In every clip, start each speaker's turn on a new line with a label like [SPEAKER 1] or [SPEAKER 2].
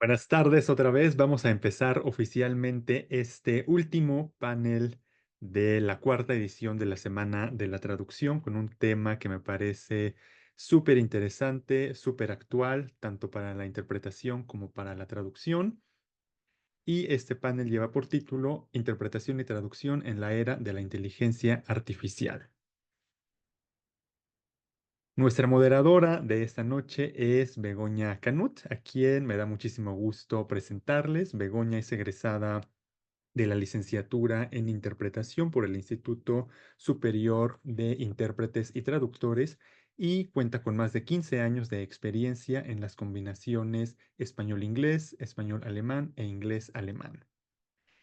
[SPEAKER 1] Buenas tardes otra vez. Vamos a empezar oficialmente este último panel de la cuarta edición de la Semana de la Traducción con un tema que me parece súper interesante, súper actual, tanto para la interpretación como para la traducción. Y este panel lleva por título Interpretación y Traducción en la era de la inteligencia artificial. Nuestra moderadora de esta noche es Begoña Canut, a quien me da muchísimo gusto presentarles. Begoña es egresada de la licenciatura en interpretación por el Instituto Superior de Intérpretes y Traductores y cuenta con más de 15 años de experiencia en las combinaciones español-inglés, español-alemán e inglés-alemán.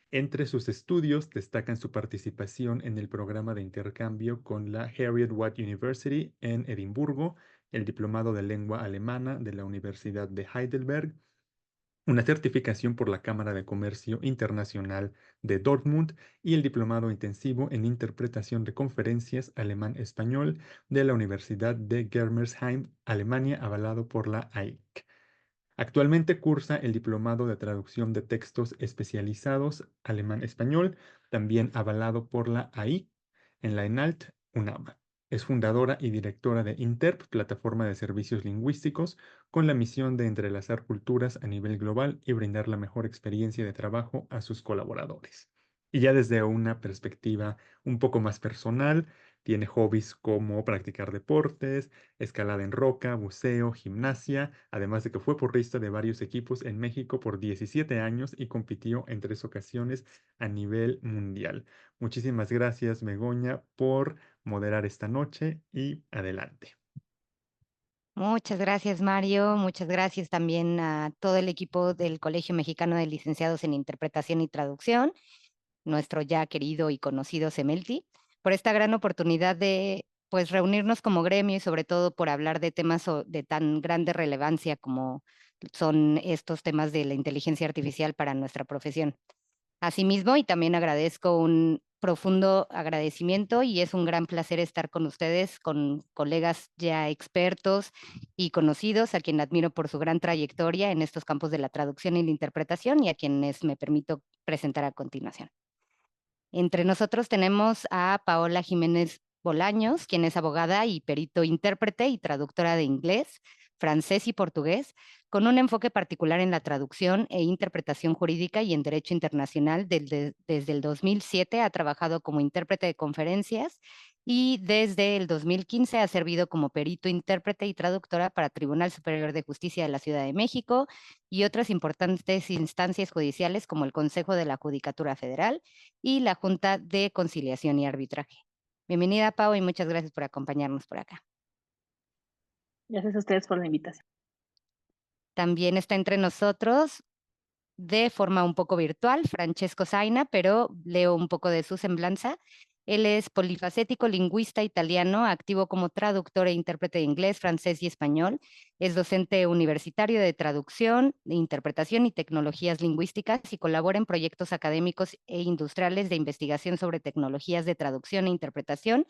[SPEAKER 1] Entre sus estudios destacan su participación en el programa de intercambio con la Heriot-Watt University en Edimburgo, el diplomado de lengua alemana de la Universidad de Heidelberg, una certificación por la Cámara de Comercio Internacional de Dortmund y el diplomado intensivo en interpretación de conferencias alemán-español de la Universidad de Germersheim, Alemania, avalado por la AIC. Actualmente cursa el diplomado de traducción de textos especializados alemán-español, también avalado por la AI en la ENALT UNAM. Es fundadora y directora de INTERP, plataforma de servicios lingüísticos, con la misión de entrelazar culturas a nivel global y brindar la mejor experiencia de trabajo a sus colaboradores. Y ya desde una perspectiva un poco más personal, tiene hobbies como practicar deportes, escalada en roca, buceo, gimnasia, además de que fue porrista de varios equipos en México por 17 años y compitió en 3 ocasiones a nivel mundial. Muchísimas gracias, Begoña, por moderar esta noche y adelante.
[SPEAKER 2] Muchas gracias, Mario. Muchas gracias también a todo el equipo del Colegio Mexicano de Licenciados en Interpretación y Traducción, nuestro ya querido y conocido CEMELTI, por esta gran oportunidad de pues reunirnos como gremio y sobre todo por hablar de temas de tan grande relevancia como son estos temas de la inteligencia artificial para nuestra profesión. Asimismo, y también agradezco un profundo agradecimiento y es un gran placer estar con ustedes, con colegas ya expertos y conocidos, a quien admiro por su gran trayectoria en estos campos de la traducción y la interpretación y a quienes me permito presentar a continuación. Entre nosotros tenemos a Paola Jiménez Bolaños, quien es abogada y perito intérprete y traductora de inglés, francés y portugués, con un enfoque particular en la traducción e interpretación jurídica y en derecho internacional. Desde el 2007 ha trabajado como intérprete de conferencias y desde el 2015 ha servido como perito intérprete y traductora para Tribunal Superior de Justicia de la Ciudad de México y otras importantes instancias judiciales como el Consejo de la Judicatura Federal y la Junta de Conciliación y Arbitraje. Bienvenida, Pau, y muchas gracias por acompañarnos por acá.
[SPEAKER 3] Gracias a ustedes por la invitación.
[SPEAKER 2] También está entre nosotros, de forma un poco virtual, Francesco Zaina, pero leo un poco de su semblanza. Él es polifacético, lingüista italiano, activo como traductor e intérprete de inglés, francés y español. Es docente universitario de traducción, de interpretación y tecnologías lingüísticas y colabora en proyectos académicos e industriales de investigación sobre tecnologías de traducción e interpretación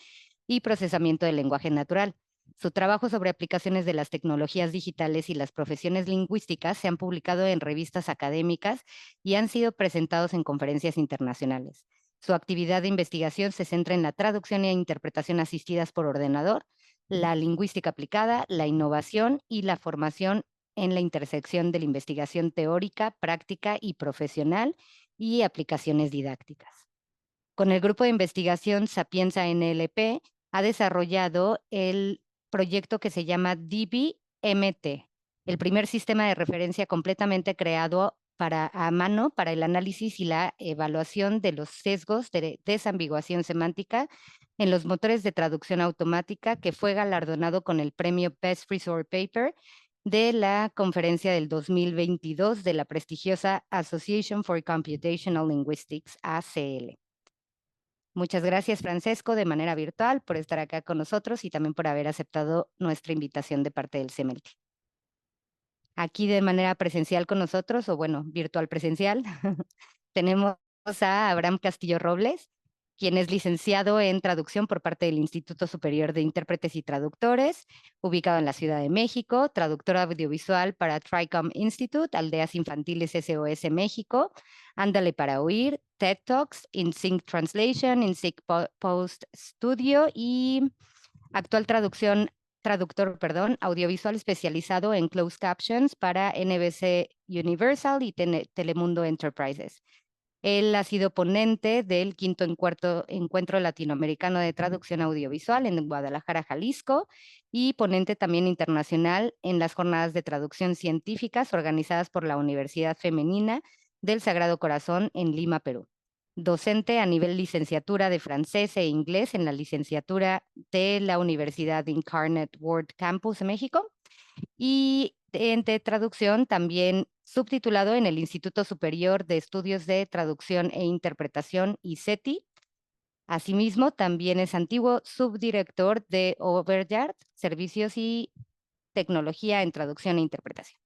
[SPEAKER 2] y procesamiento del lenguaje natural. Su trabajo sobre aplicaciones de las tecnologías digitales y las profesiones lingüísticas se han publicado en revistas académicas y han sido presentados en conferencias internacionales. Su actividad de investigación se centra en la traducción e interpretación asistidas por ordenador, la lingüística aplicada, la innovación y la formación en la intersección de la investigación teórica, práctica y profesional y aplicaciones didácticas. Con el grupo de investigación Sapienza NLP ha desarrollado el proyecto que se llama DBMT, el primer sistema de referencia completamente creado a mano para el análisis y la evaluación de los sesgos de desambiguación semántica en los motores de traducción automática, que fue galardonado con el premio Best Resort Paper de la conferencia del 2022 de la prestigiosa Association for Computational Linguistics, ACL. Muchas gracias, Francesco, de manera virtual, por estar acá con nosotros y también por haber aceptado nuestra invitación de parte del CEMELTI. Aquí de manera presencial con nosotros, o bueno, virtual presencial, tenemos a Abraham Castillo Robles. quien es licenciado en traducción por parte del Instituto Superior de Intérpretes y Traductores, ubicado en la Ciudad de México, traductor audiovisual para TRICOM Institute, Aldeas Infantiles SOS México, Ándale para Oír, TED Talks, InSync Translation, InSync Post Studio y actual traductor, audiovisual especializado en closed captions para NBC Universal y Telemundo Enterprises. Él ha sido ponente del quinto encuentro latinoamericano de traducción audiovisual en Guadalajara, Jalisco, y ponente también internacional en las jornadas de traducción científicas organizadas por la Universidad Femenina del Sagrado Corazón en Lima, Perú. Docente a nivel licenciatura de francés e inglés en la licenciatura de la Universidad Incarnate Word Campus, México, y de traducción también subtitulado en el Instituto Superior de Estudios de Traducción e Interpretación, ICETI. Asimismo, también es antiguo subdirector de Overyard, Servicios y Tecnología en Traducción e Interpretación.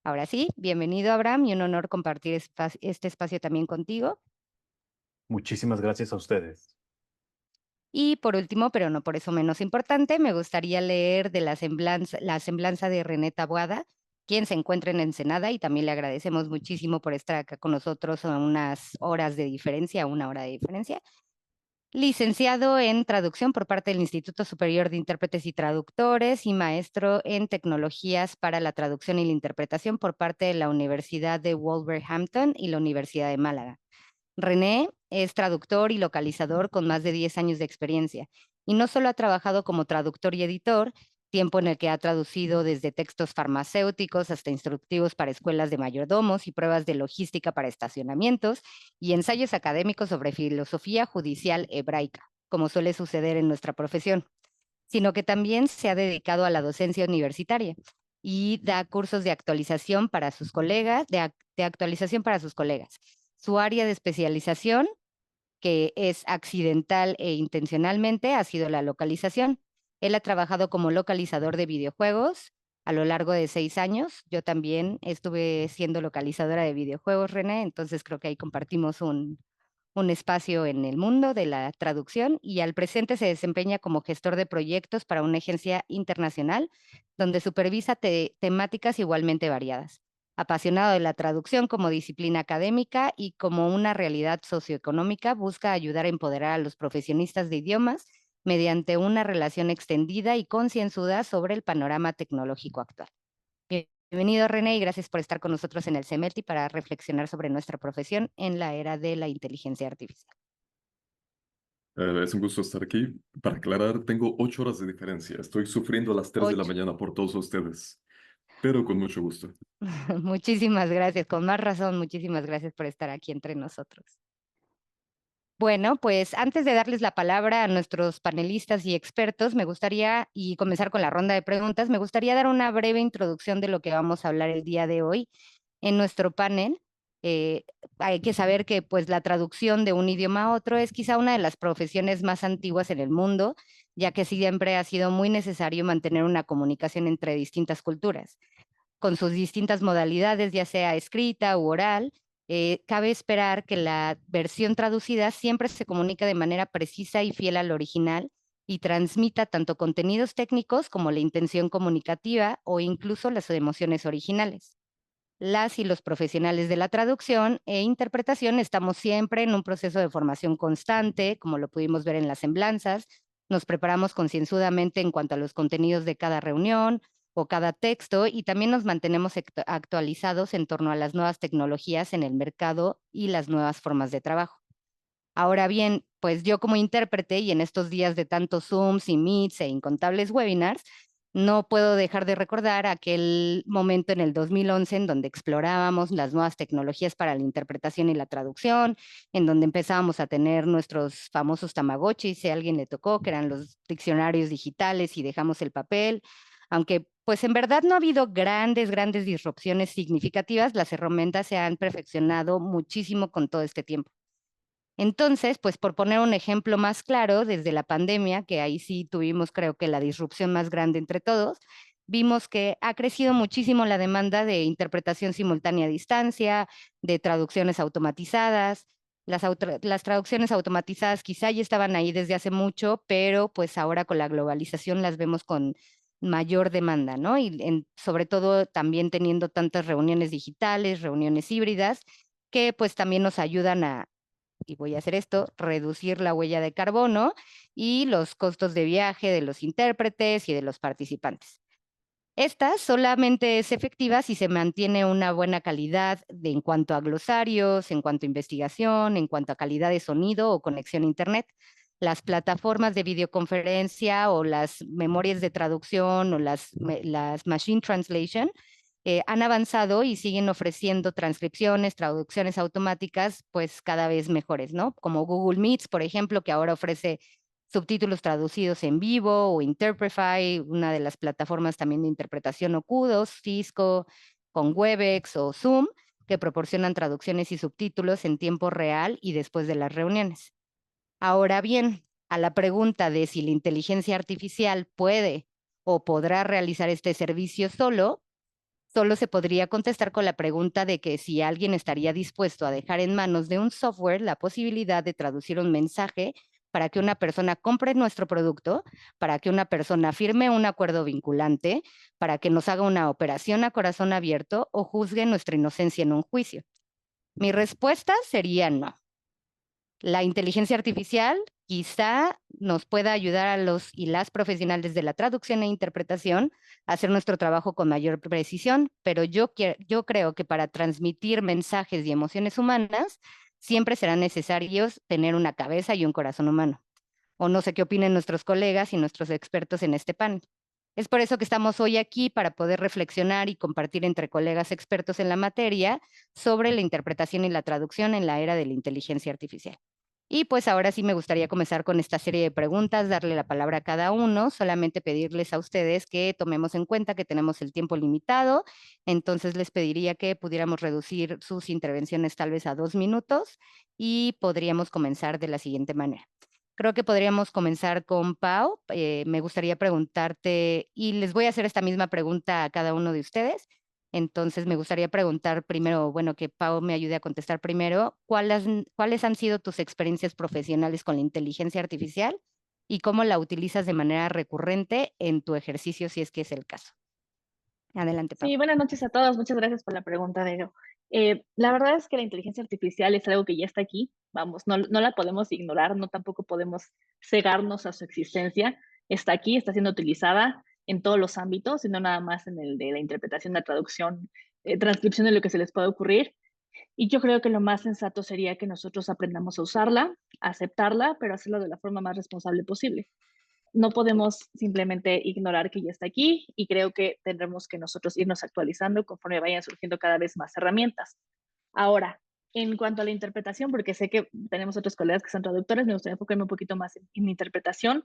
[SPEAKER 2] Ahora sí, bienvenido, Abraham, y un honor compartir este espacio también contigo.
[SPEAKER 4] Muchísimas gracias a ustedes.
[SPEAKER 2] Y por último, pero no por eso menos importante, me gustaría leer de la semblanza de René Taboada, quien se encuentra en Ensenada, y también le agradecemos muchísimo por estar acá con nosotros a unas horas de diferencia, una hora de diferencia. Licenciado en traducción por parte del Instituto Superior de Intérpretes y Traductores y maestro en tecnologías para la traducción y la interpretación por parte de la Universidad de Wolverhampton y la Universidad de Málaga. René es traductor y localizador con más de 10 años de experiencia, y no solo ha trabajado como traductor y editor, tiempo en el que ha traducido desde textos farmacéuticos hasta instructivos para escuelas de mayordomos y pruebas de logística para estacionamientos y ensayos académicos sobre filosofía judicial hebraica, como suele suceder en nuestra profesión, sino que también se ha dedicado a la docencia universitaria y da cursos de actualización para sus colegas, de actualización para sus colegas. Su área de especialización, que es accidental e intencionalmente, ha sido la localización. Él ha trabajado como localizador de videojuegos a lo largo de 6 años. Yo también estuve siendo localizadora de videojuegos, René, entonces creo que ahí compartimos un espacio en el mundo de la traducción, y al presente se desempeña como gestor de proyectos para una agencia internacional donde supervisa temáticas igualmente variadas. Apasionado de la traducción como disciplina académica y como una realidad socioeconómica, busca ayudar a empoderar a los profesionistas de idiomas mediante una relación extendida y concienzuda sobre el panorama tecnológico actual. Bienvenido, René, y gracias por estar con nosotros en el CEMELTI para reflexionar sobre nuestra profesión en la era de la inteligencia artificial.
[SPEAKER 5] Es un gusto estar aquí. Para aclarar, tengo 8 horas de diferencia. Estoy sufriendo a las 3 de la
[SPEAKER 2] 8.
[SPEAKER 5] mañana por todos ustedes, pero con mucho gusto.
[SPEAKER 2] Muchísimas gracias, con más razón, muchísimas gracias por estar aquí entre nosotros. Bueno, pues antes de darles la palabra a nuestros panelistas y expertos, me gustaría, y comenzar con la ronda de preguntas, me gustaría dar una breve introducción de lo que vamos a hablar el día de hoy en nuestro panel. Hay que saber que pues la traducción de un idioma a otro es quizá una de las profesiones más antiguas en el mundo, ya que siempre ha sido muy necesario mantener una comunicación entre distintas culturas, con sus distintas modalidades, ya sea escrita u oral. Cabe esperar que la versión traducida siempre se comunica de manera precisa y fiel al original y transmita tanto contenidos técnicos como la intención comunicativa o incluso las emociones originales. Las y los profesionales de la traducción e interpretación estamos siempre en un proceso de formación constante, como lo pudimos ver en las semblanzas. Nos preparamos concienzudamente en cuanto a los contenidos de cada reunión o cada texto, y también nos mantenemos actualizados en torno a las nuevas tecnologías en el mercado y las nuevas formas de trabajo. Ahora bien, pues yo como intérprete, y en estos días de tantos Zooms y Meets e incontables webinars, no puedo dejar de recordar aquel momento en el 2011 en donde explorábamos las nuevas tecnologías para la interpretación y la traducción, en donde empezábamos a tener nuestros famosos Tamagotchi, si a alguien le tocó, que eran los diccionarios digitales, y dejamos el papel. Aunque pues en verdad no ha habido grandes disrupciones significativas, las herramientas se han perfeccionado muchísimo con todo este tiempo. Entonces, pues por poner un ejemplo más claro, desde la pandemia, que ahí sí tuvimos creo que la disrupción más grande entre todos, vimos que ha crecido muchísimo la demanda de interpretación simultánea a distancia, de traducciones automatizadas, Las traducciones automatizadas quizá ya estaban ahí desde hace mucho, pero pues ahora con la globalización las vemos con mayor demanda, ¿no? Y sobre todo también teniendo tantas reuniones digitales, reuniones híbridas, que pues también nos ayudan a, y voy a hacer esto, reducir la huella de carbono y los costos de viaje de los intérpretes y de los participantes. Esta solamente es efectiva si se mantiene una buena calidad en cuanto a glosarios, en cuanto a investigación, en cuanto a calidad de sonido o conexión a Internet. Las plataformas de videoconferencia o las memorias de traducción o las machine translation han avanzado y siguen ofreciendo transcripciones, traducciones automáticas, pues cada vez mejores, ¿no? Como Google Meets, por ejemplo, que ahora ofrece subtítulos traducidos en vivo, o Interprefy, una de las plataformas también de interpretación, o Kudos, Cisco, con Webex o Zoom, que proporcionan traducciones y subtítulos en tiempo real y después de las reuniones. Ahora bien, a la pregunta de si la inteligencia artificial puede o podrá realizar este servicio solo se podría contestar con la pregunta de que si alguien estaría dispuesto a dejar en manos de un software la posibilidad de traducir un mensaje para que una persona compre nuestro producto, para que una persona firme un acuerdo vinculante, para que nos haga una operación a corazón abierto o juzgue nuestra inocencia en un juicio. Mi respuesta sería no. La inteligencia artificial quizá nos pueda ayudar a los y las profesionales de la traducción e interpretación a hacer nuestro trabajo con mayor precisión, pero yo creo que para transmitir mensajes y emociones humanas siempre será necesario tener una cabeza y un corazón humano. O no sé qué opinen nuestros colegas y nuestros expertos en este panel. Es por eso que estamos hoy aquí para poder reflexionar y compartir entre colegas expertos en la materia sobre la interpretación y la traducción en la era de la inteligencia artificial. Y pues ahora sí me gustaría comenzar con esta serie de preguntas, darle la palabra a cada uno, solamente pedirles a ustedes que tomemos en cuenta que tenemos el tiempo limitado, entonces les pediría que pudiéramos reducir sus intervenciones tal vez a 2 minutos y podríamos comenzar de la siguiente manera. Creo que podríamos comenzar con Pau. Me gustaría preguntarte, y les voy a hacer esta misma pregunta a cada uno de ustedes. Entonces, me gustaría preguntar primero, bueno, que Pau me ayude a contestar primero, ¿cuáles han sido tus experiencias profesionales con la inteligencia artificial y cómo la utilizas de manera recurrente en tu ejercicio, si es que es el caso? Adelante, Pau.
[SPEAKER 3] Sí, buenas noches a todos. Muchas gracias por la pregunta, Vero. La verdad es que la inteligencia artificial es algo que ya está aquí. Vamos, no la podemos ignorar, no tampoco podemos cegarnos a su existencia. Está aquí, está siendo utilizada en todos los ámbitos, y no nada más en el de la interpretación, la traducción, transcripción de lo que se les puede ocurrir. Y yo creo que lo más sensato sería que nosotros aprendamos a usarla, a aceptarla, pero hacerlo de la forma más responsable posible. No podemos simplemente ignorar que ya está aquí, y creo que tendremos que nosotros irnos actualizando conforme vayan surgiendo cada vez más herramientas. Ahora, en cuanto a la interpretación, porque sé que tenemos otros colegas que son traductores, me gustaría enfocarme un poquito más en interpretación.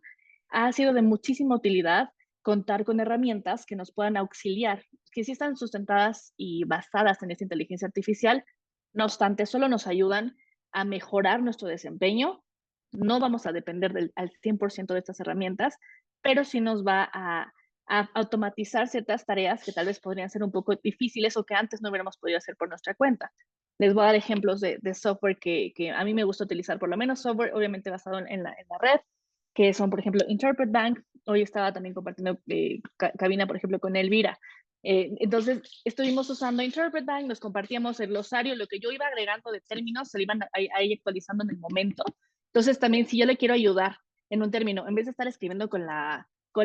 [SPEAKER 3] Ha sido de muchísima utilidad contar con herramientas que nos puedan auxiliar, que sí están sustentadas y basadas en esta inteligencia artificial. No obstante, solo nos ayudan a mejorar nuestro desempeño. No vamos a depender al 100% de estas herramientas, pero sí nos va a automatizar ciertas tareas que tal vez podrían ser un poco difíciles o que antes no hubiéramos podido hacer por nuestra cuenta. Les voy a dar ejemplos de software que a mí me gusta utilizar, por lo menos software obviamente basado en la red, que son, por ejemplo, Interpret Bank. Hoy estaba también compartiendo cabina, por ejemplo, con Elvira. Entonces, estuvimos usando Interpret Bank, nos compartíamos el glosario, lo que yo iba agregando de términos, se le iban ahí actualizando en el momento. Entonces, también si yo le quiero ayudar en un término, en vez de estar escribiendo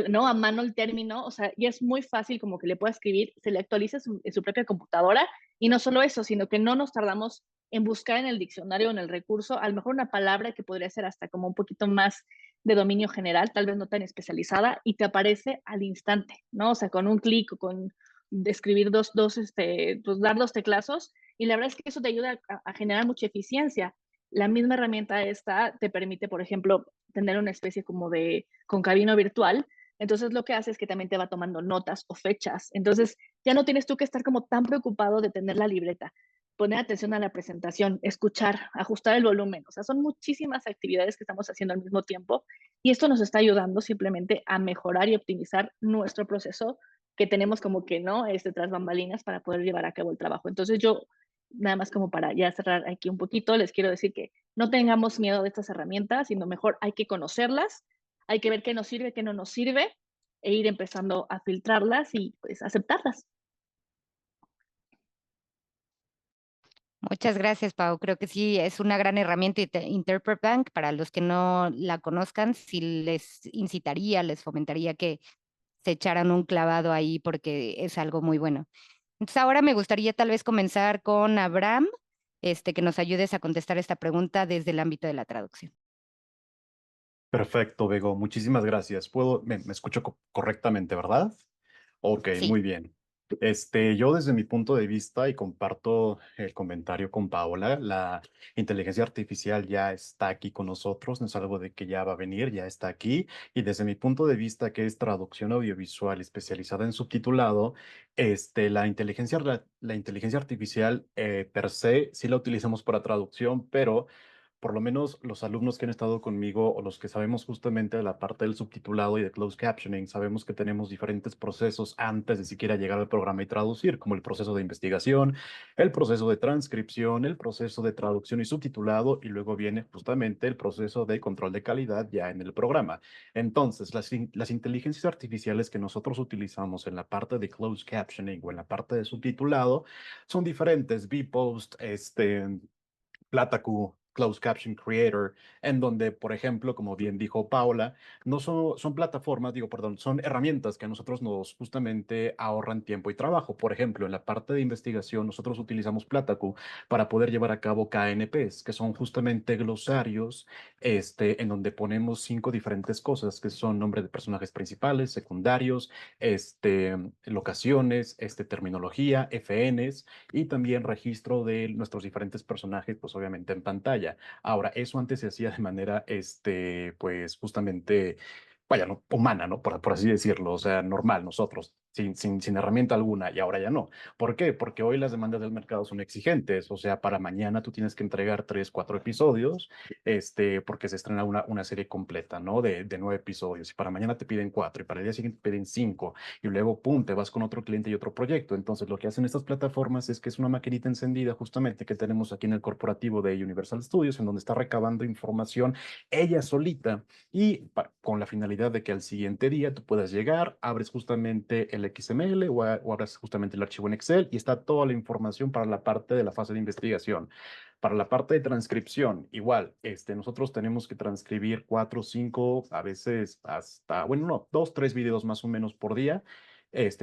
[SPEAKER 3] no a mano el término, o sea, ya es muy fácil como que le pueda escribir, se le actualiza en su propia computadora, y no solo eso, sino que no nos tardamos en buscar en el diccionario o en el recurso, a lo mejor una palabra que podría ser hasta como un poquito más de dominio general, tal vez no tan especializada, y te aparece al instante, ¿no? O sea, con un clic o con escribir pues dar dos teclazos, y la verdad es que eso te ayuda a generar mucha eficiencia. La misma herramienta esta te permite, por ejemplo, tener una especie como de concabino virtual. Entonces lo que hace es que también te va tomando notas o fechas. Entonces ya no tienes tú que estar como tan preocupado de tener la libreta, poner atención a la presentación, escuchar, ajustar el volumen. O sea, son muchísimas actividades que estamos haciendo al mismo tiempo, y esto nos está ayudando simplemente a mejorar y optimizar nuestro proceso que tenemos como que, ¿no? Tras bambalinas, para poder llevar a cabo el trabajo. Entonces yo nada más como para ya cerrar aquí un poquito, les quiero decir que no tengamos miedo de estas herramientas, sino mejor hay que conocerlas, hay que ver qué nos sirve, qué no nos sirve, e ir empezando a filtrarlas y pues aceptarlas.
[SPEAKER 2] Muchas gracias, Pau. Creo que sí es una gran herramienta Interpret Bank. Para los que no la conozcan, sí les incitaría, les fomentaría que se echaran un clavado ahí porque es algo muy bueno. Entonces ahora me gustaría tal vez comenzar con Abraham, que nos ayudes a contestar esta pregunta desde el ámbito de la traducción.
[SPEAKER 4] Perfecto, Bego. Muchísimas gracias. Me escucho correctamente, ¿verdad? Ok,
[SPEAKER 2] Sí.
[SPEAKER 4] muy bien. Yo desde mi punto de vista, y comparto el comentario con Paola, la inteligencia artificial ya está aquí con nosotros, no es algo de que ya va a venir, ya está aquí. Y desde mi punto de vista, que es traducción audiovisual especializada en subtitulado, la inteligencia artificial per se sí la utilizamos para traducción, pero por lo menos los alumnos que han estado conmigo o los que sabemos justamente de la parte del subtitulado y de closed captioning, sabemos que tenemos diferentes procesos antes de siquiera llegar al programa y traducir, como el proceso de investigación, el proceso de transcripción, el proceso de traducción y subtitulado, y luego viene justamente el proceso de control de calidad ya en el programa. Entonces, las inteligencias artificiales que nosotros utilizamos en la parte de closed captioning o en la parte de subtitulado son diferentes. VPost, Platacu, Closed Caption Creator, en donde, por ejemplo, como bien dijo Paula, no son plataformas, perdón, son herramientas que a nosotros nos justamente ahorran tiempo y trabajo. Por ejemplo, en la parte de investigación, nosotros utilizamos Platacu para poder llevar a cabo KNPs, que son justamente glosarios, en donde ponemos 5 diferentes cosas, que son nombres de personajes principales, secundarios, locaciones, terminología, FNs, y también registro de nuestros diferentes personajes, pues obviamente en pantalla. Ahora, eso antes se hacía de manera, pues justamente, vaya, ¿no? Humana, ¿no? Por así decirlo, o sea, normal, nosotros, sin herramienta alguna, y ahora ya no. ¿Por qué? Porque hoy las demandas del mercado son exigentes, o sea, para mañana tú tienes que entregar 3, 4 episodios, porque se estrena una serie completa, ¿no? De 9 episodios, y para mañana te piden 4, y para el día siguiente te piden 5, y luego, pum, te vas con otro cliente y otro proyecto. Entonces, lo que hacen estas plataformas es que es una maquinita encendida justamente que tenemos aquí en el corporativo de Universal Studios, en donde está recabando información ella solita y con la finalidad de que al siguiente día tú puedas llegar, abres justamente el XML o abres justamente el archivo en Excel y está toda la información para la parte de la fase de investigación. Para la parte de transcripción, igual, nosotros tenemos que transcribir 4, 5, a veces hasta, bueno, no, 2, 3 videos más o menos por día,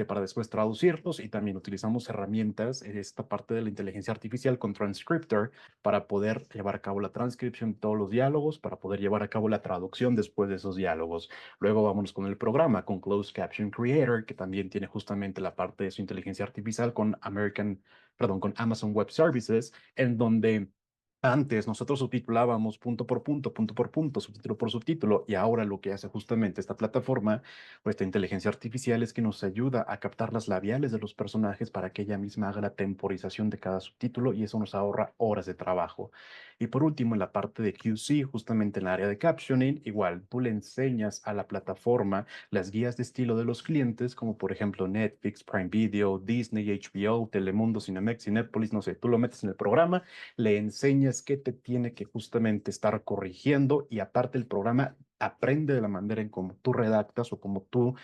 [SPEAKER 4] para después traducirlos, y también utilizamos herramientas en esta parte de la inteligencia artificial con Transcriptor para poder llevar a cabo la transcripción de todos los diálogos, para poder llevar a cabo la traducción después de esos diálogos. Luego vámonos con el programa, con Closed Caption Creator, que también tiene justamente la parte de su inteligencia artificial con con Amazon Web Services, en donde antes nosotros subtitulábamos punto por punto, subtítulo por subtítulo, y ahora lo que hace justamente esta plataforma o esta inteligencia artificial es que nos ayuda a captar las labiales de los personajes para que ella misma haga la temporización de cada subtítulo, y eso nos ahorra horas de trabajo. Y por último, en la parte de QC, justamente en el área de captioning, igual tú le enseñas a la plataforma las guías de estilo de los clientes, como por ejemplo Netflix, Prime Video, Disney, HBO, Telemundo, Cinemex, Cinépolis, no sé, tú lo metes en el programa, le enseñas qué te tiene que justamente estar corrigiendo, y aparte el programa aprende de la manera en cómo tú redactas o cómo tú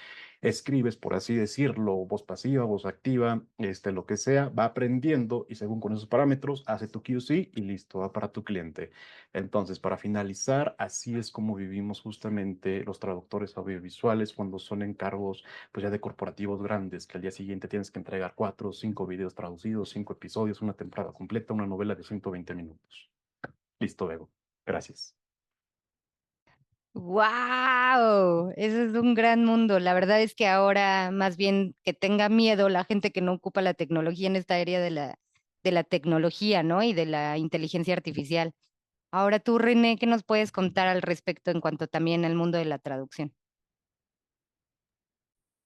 [SPEAKER 4] escribes, por así decirlo, voz pasiva, voz activa, lo que sea, va aprendiendo, y según con esos parámetros hace tu QC y listo, va para tu cliente. Entonces, para finalizar, así es como vivimos justamente los traductores audiovisuales cuando son encargos pues ya de corporativos grandes, que al día siguiente tienes que entregar 4 o 5 videos traducidos, 5 episodios, una temporada completa, una novela de 120 minutos. Listo, Bego. Gracias.
[SPEAKER 2] ¡Wow! Ese es un gran mundo. La verdad es que ahora más bien que tenga miedo la gente que no ocupa la tecnología en esta área de la tecnología, ¿no? Y de la inteligencia artificial. Ahora tú, René, ¿qué nos puedes contar al respecto en cuanto también al mundo de la traducción?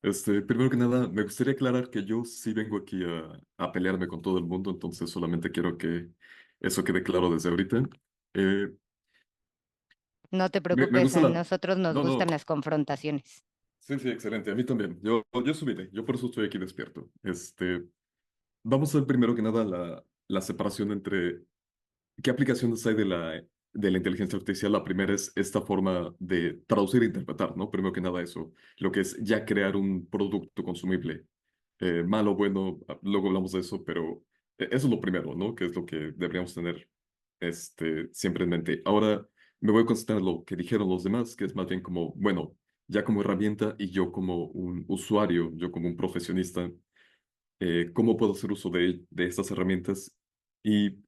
[SPEAKER 5] Primero que nada, me gustaría aclarar que yo sí vengo aquí a pelearme con todo el mundo, entonces solamente quiero que eso quede claro desde ahorita. Eh,
[SPEAKER 2] No te
[SPEAKER 5] me
[SPEAKER 2] preocupes,
[SPEAKER 5] gusta
[SPEAKER 2] a
[SPEAKER 5] la...
[SPEAKER 2] nosotros nos
[SPEAKER 5] No,
[SPEAKER 2] gustan
[SPEAKER 5] no,
[SPEAKER 2] las confrontaciones.
[SPEAKER 5] sí, sí, excelente, a mí también. Yo subiré, yo por eso estoy aquí despierto. Vamos a ver primero que nada la separación entre qué aplicaciones hay de la inteligencia artificial. La primera es esta forma de traducir e interpretar, ¿no? Primero que nada eso, lo que es ya crear un producto consumible, malo, bueno, luego hablamos de eso, pero eso es lo primero, ¿no? Que es lo que deberíamos tener siempre en mente. Ahora me voy a concentrar en lo que dijeron los demás, que es más bien como, bueno, ya como herramienta y yo como un usuario, yo como un profesionista, cómo puedo hacer uso de estas herramientas. Y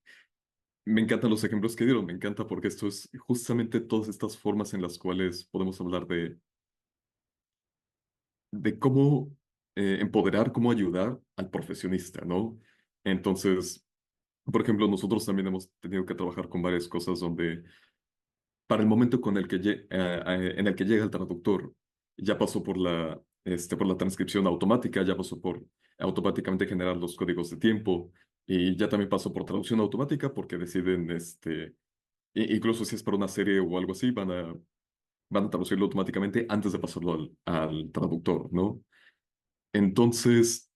[SPEAKER 5] me encantan los ejemplos que dieron, me encanta porque esto es justamente todas estas formas en las cuales podemos hablar de cómo empoderar, cómo ayudar al profesionista, ¿no? Entonces, por ejemplo, nosotros también hemos tenido que trabajar con varias cosas donde para el momento en el que llega el traductor, ya pasó por la transcripción automática, ya pasó por automáticamente generar los códigos de tiempo y ya también pasó por traducción automática porque deciden, incluso si es para una serie o algo así, van a traducirlo automáticamente antes de pasarlo al traductor, ¿no? Entonces,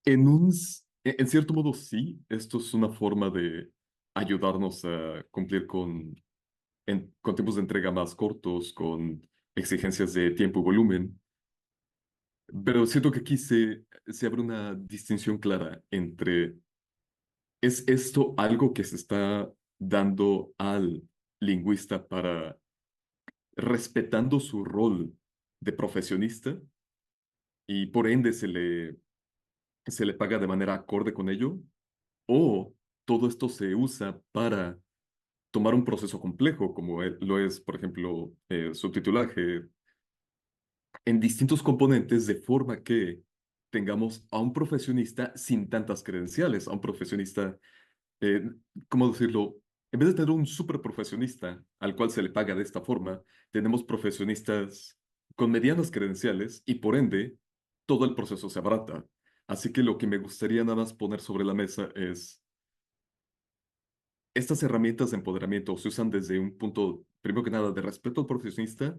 [SPEAKER 5] en cierto modo sí, esto es una forma de ayudarnos a cumplir con tiempos de entrega más cortos, con exigencias de tiempo y volumen, pero siento que aquí se abre una distinción clara entre, ¿es esto algo que se está dando al lingüista para respetando su rol de profesionista y por ende se le paga de manera acorde con ello? ¿O todo esto se usa para tomar un proceso complejo como lo es, por ejemplo, subtitulaje en distintos componentes de forma que tengamos a un profesionista sin tantas credenciales, a un profesionista, eh, ¿cómo decirlo? En vez de tener un super profesionista al cual se le paga de esta forma, tenemos profesionistas con medianas credenciales y por ende todo el proceso se abarata. Así que lo que me gustaría nada más poner sobre la mesa es, estas herramientas de empoderamiento se usan desde un punto, primero que nada, de respeto al profesionista,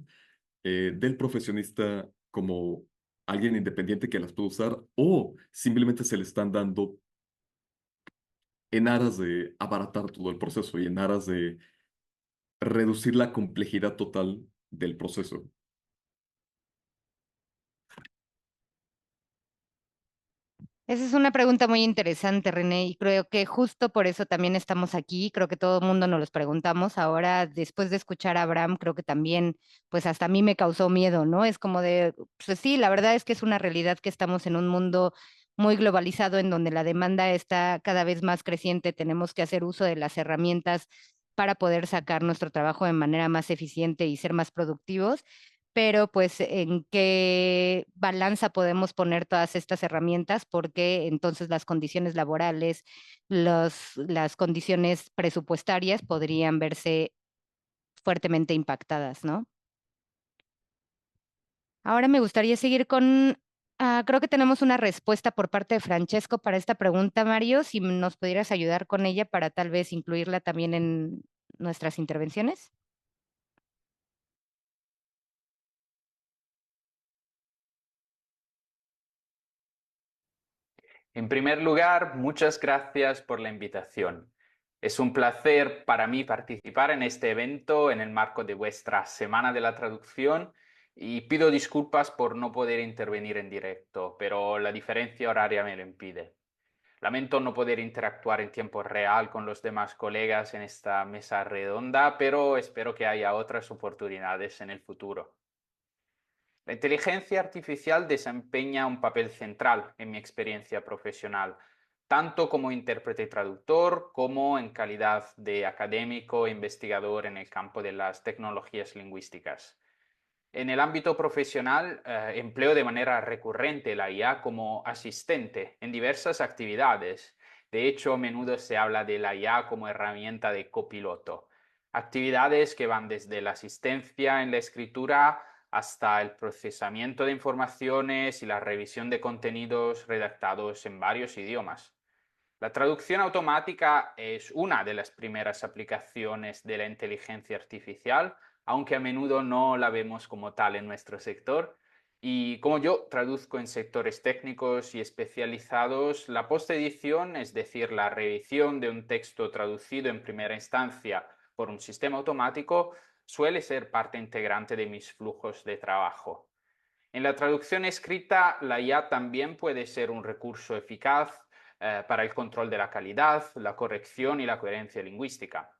[SPEAKER 5] del profesionista como alguien independiente que las puede usar o simplemente se le están dando en aras de abaratar todo el proceso y en aras de reducir la complejidad total del proceso.
[SPEAKER 2] Esa es una pregunta muy interesante, René, y creo que justo por eso también estamos aquí. Creo que todo el mundo nos los preguntamos. Ahora, después de escuchar a Abraham, creo que también, pues hasta a mí me causó miedo, ¿no? Es como de, pues sí, la verdad es que es una realidad que estamos en un mundo muy globalizado en donde la demanda está cada vez más creciente. Tenemos que hacer uso de las herramientas para poder sacar nuestro trabajo de manera más eficiente y ser más productivos, pero pues en qué balanza podemos poner todas estas herramientas, porque entonces las condiciones laborales, las condiciones presupuestarias podrían verse fuertemente impactadas, ¿no? Ahora me gustaría seguir con, creo que tenemos una respuesta por parte de Francesco para esta pregunta, Mario, si nos pudieras ayudar con ella para tal vez incluirla también en nuestras intervenciones.
[SPEAKER 6] En primer lugar, muchas gracias por la invitación. Es un placer para mí participar en este evento en el marco de vuestra Semana de la Traducción y pido disculpas por no poder intervenir en directo, pero la diferencia horaria me lo impide. Lamento no poder interactuar en tiempo real con los demás colegas en esta mesa redonda, pero espero que haya otras oportunidades en el futuro. La inteligencia artificial desempeña un papel central en mi experiencia profesional, tanto como intérprete y traductor, como en calidad de académico e investigador en el campo de las tecnologías lingüísticas. En el ámbito profesional, empleo de manera recurrente la IA como asistente en diversas actividades. De hecho, a menudo se habla de la IA como herramienta de copiloto. Actividades que van desde la asistencia en la escritura hasta el procesamiento de informaciones y la revisión de contenidos redactados en varios idiomas. La traducción automática es una de las primeras aplicaciones de la inteligencia artificial, aunque a menudo no la vemos como tal en nuestro sector, Y como yo traduzco en sectores técnicos y especializados, la postedición, es decir, la reedición de un texto traducido en primera instancia por un sistema automático, suele ser parte integrante de mis flujos de trabajo. En la traducción escrita, la IA también puede ser un recurso eficaz para el control de la calidad, la corrección y la coherencia lingüística.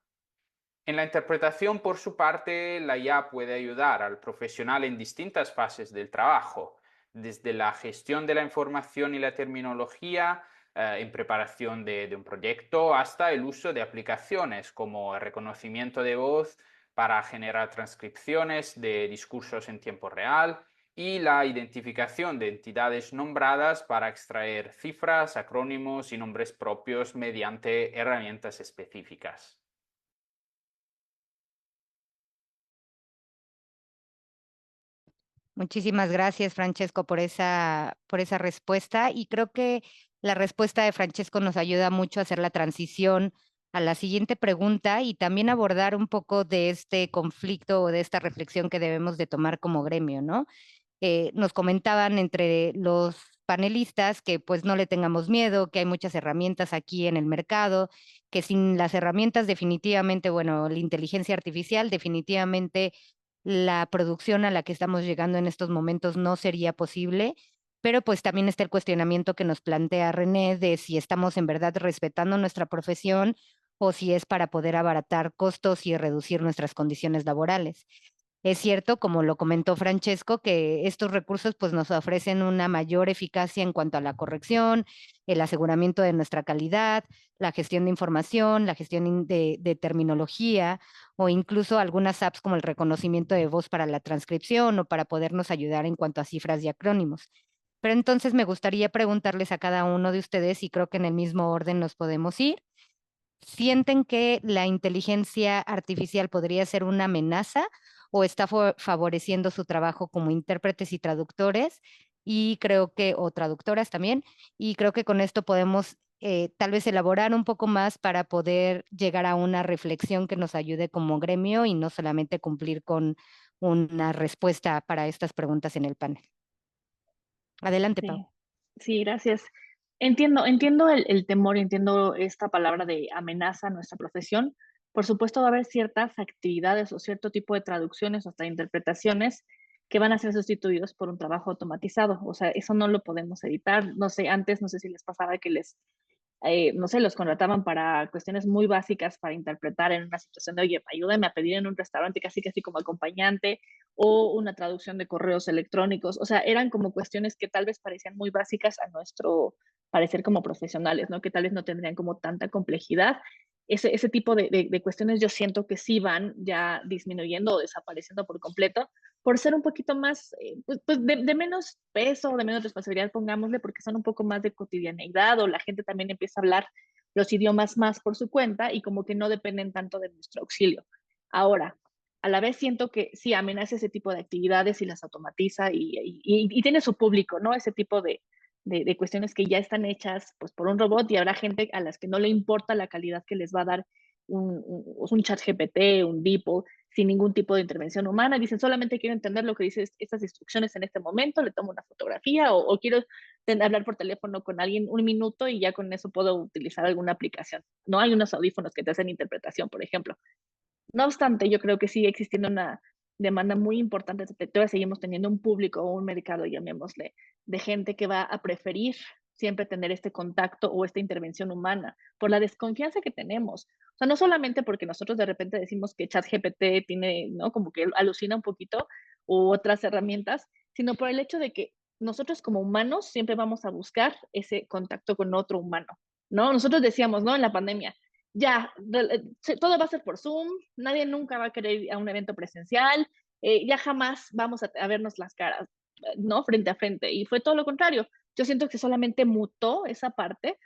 [SPEAKER 6] En la interpretación, por su parte, la IA puede ayudar al profesional en distintas fases del trabajo, desde la gestión de la información y la terminología, en preparación de un proyecto, hasta el uso de aplicaciones como el reconocimiento de voz para generar transcripciones de discursos en tiempo real y la identificación de entidades nombradas para extraer cifras, acrónimos y nombres propios mediante herramientas específicas.
[SPEAKER 2] Muchísimas gracias, Francesco, por esa respuesta. Y creo que la respuesta de Francesco nos ayuda mucho a hacer la transición a la siguiente pregunta y también abordar un poco de este conflicto o de esta reflexión que debemos de tomar como gremio, ¿no? Nos comentaban entre los panelistas que pues no le tengamos miedo, que hay muchas herramientas aquí en el mercado, que sin las herramientas definitivamente, bueno, la inteligencia artificial definitivamente la producción a la que estamos llegando en estos momentos no sería posible, pero pues también está el cuestionamiento que nos plantea René de si estamos en verdad respetando nuestra profesión o si es para poder abaratar costos y reducir nuestras condiciones laborales. Es cierto, como lo comentó Francesco, que estos recursos pues, nos ofrecen una mayor eficacia en cuanto a la corrección, el aseguramiento de nuestra calidad, la gestión de información, la gestión de terminología o incluso algunas apps como el reconocimiento de voz para la transcripción o para podernos ayudar en cuanto a cifras y acrónimos. Pero entonces me gustaría preguntarles a cada uno de ustedes, y creo que en el mismo orden nos podemos ir, ¿sienten que la inteligencia artificial podría ser una amenaza o está favoreciendo su trabajo como intérpretes y traductores? Y creo que, o traductoras también, y creo que con esto podemos tal vez elaborar un poco más para poder llegar a una reflexión que nos ayude como gremio y no solamente cumplir con una respuesta para estas preguntas en el panel. Adelante, Pau.
[SPEAKER 3] Sí, sí, gracias. Entiendo el temor, entiendo esta palabra de amenaza a nuestra profesión. Por supuesto, va a haber ciertas actividades o cierto tipo de traducciones o hasta interpretaciones que van a ser sustituidos por un trabajo automatizado. O sea, eso no lo podemos evitar. No sé, antes no sé si les pasaba que no sé, los contrataban para cuestiones muy básicas para interpretar en una situación de, oye, ayúdame a pedir en un restaurante casi como acompañante o una traducción de correos electrónicos. O sea, eran como cuestiones que tal vez parecían muy básicas a nuestro parecer como profesionales, ¿no? Que tal vez no tendrían como tanta complejidad. Ese tipo de cuestiones yo siento que sí van ya disminuyendo o desapareciendo por completo por ser un poquito más, pues de menos peso, de menos responsabilidad, pongámosle, porque son un poco más de cotidianeidad o la gente también empieza a hablar los idiomas más por su cuenta y como que no dependen tanto de nuestro auxilio. Ahora, a la vez siento que sí amenaza ese tipo de actividades y las automatiza y tiene su público, ¿no? Ese tipo de cuestiones que ya están hechas pues, por un robot y habrá gente a las que no le importa la calidad que les va a dar un chat GPT, un DeepL, sin ningún tipo de intervención humana. Dicen, solamente quiero entender lo que dicen estas instrucciones en este momento, le tomo una fotografía o quiero hablar por teléfono con alguien un minuto y ya con eso puedo utilizar alguna aplicación. No hay unos audífonos que te hacen interpretación, por ejemplo. No obstante, yo creo que sigue existiendo una demanda muy importante. Todavía seguimos teniendo un público o un mercado, llamémosle, de gente que va a preferir siempre tener este contacto o esta intervención humana por la desconfianza que tenemos. O sea, no solamente porque nosotros de repente decimos que ChatGPT tiene, ¿no? Como que alucina un poquito u otras herramientas, sino por el hecho de que nosotros como humanos siempre vamos a buscar ese contacto con otro humano, ¿no? Nosotros decíamos, ¿no? En la pandemia, ya, todo va a ser por Zoom, nadie nunca va a querer ir a un evento presencial, ya jamás vamos a vernos las caras, ¿no? Frente a frente. Y fue todo lo contrario. Yo siento que solamente mutó esa parte.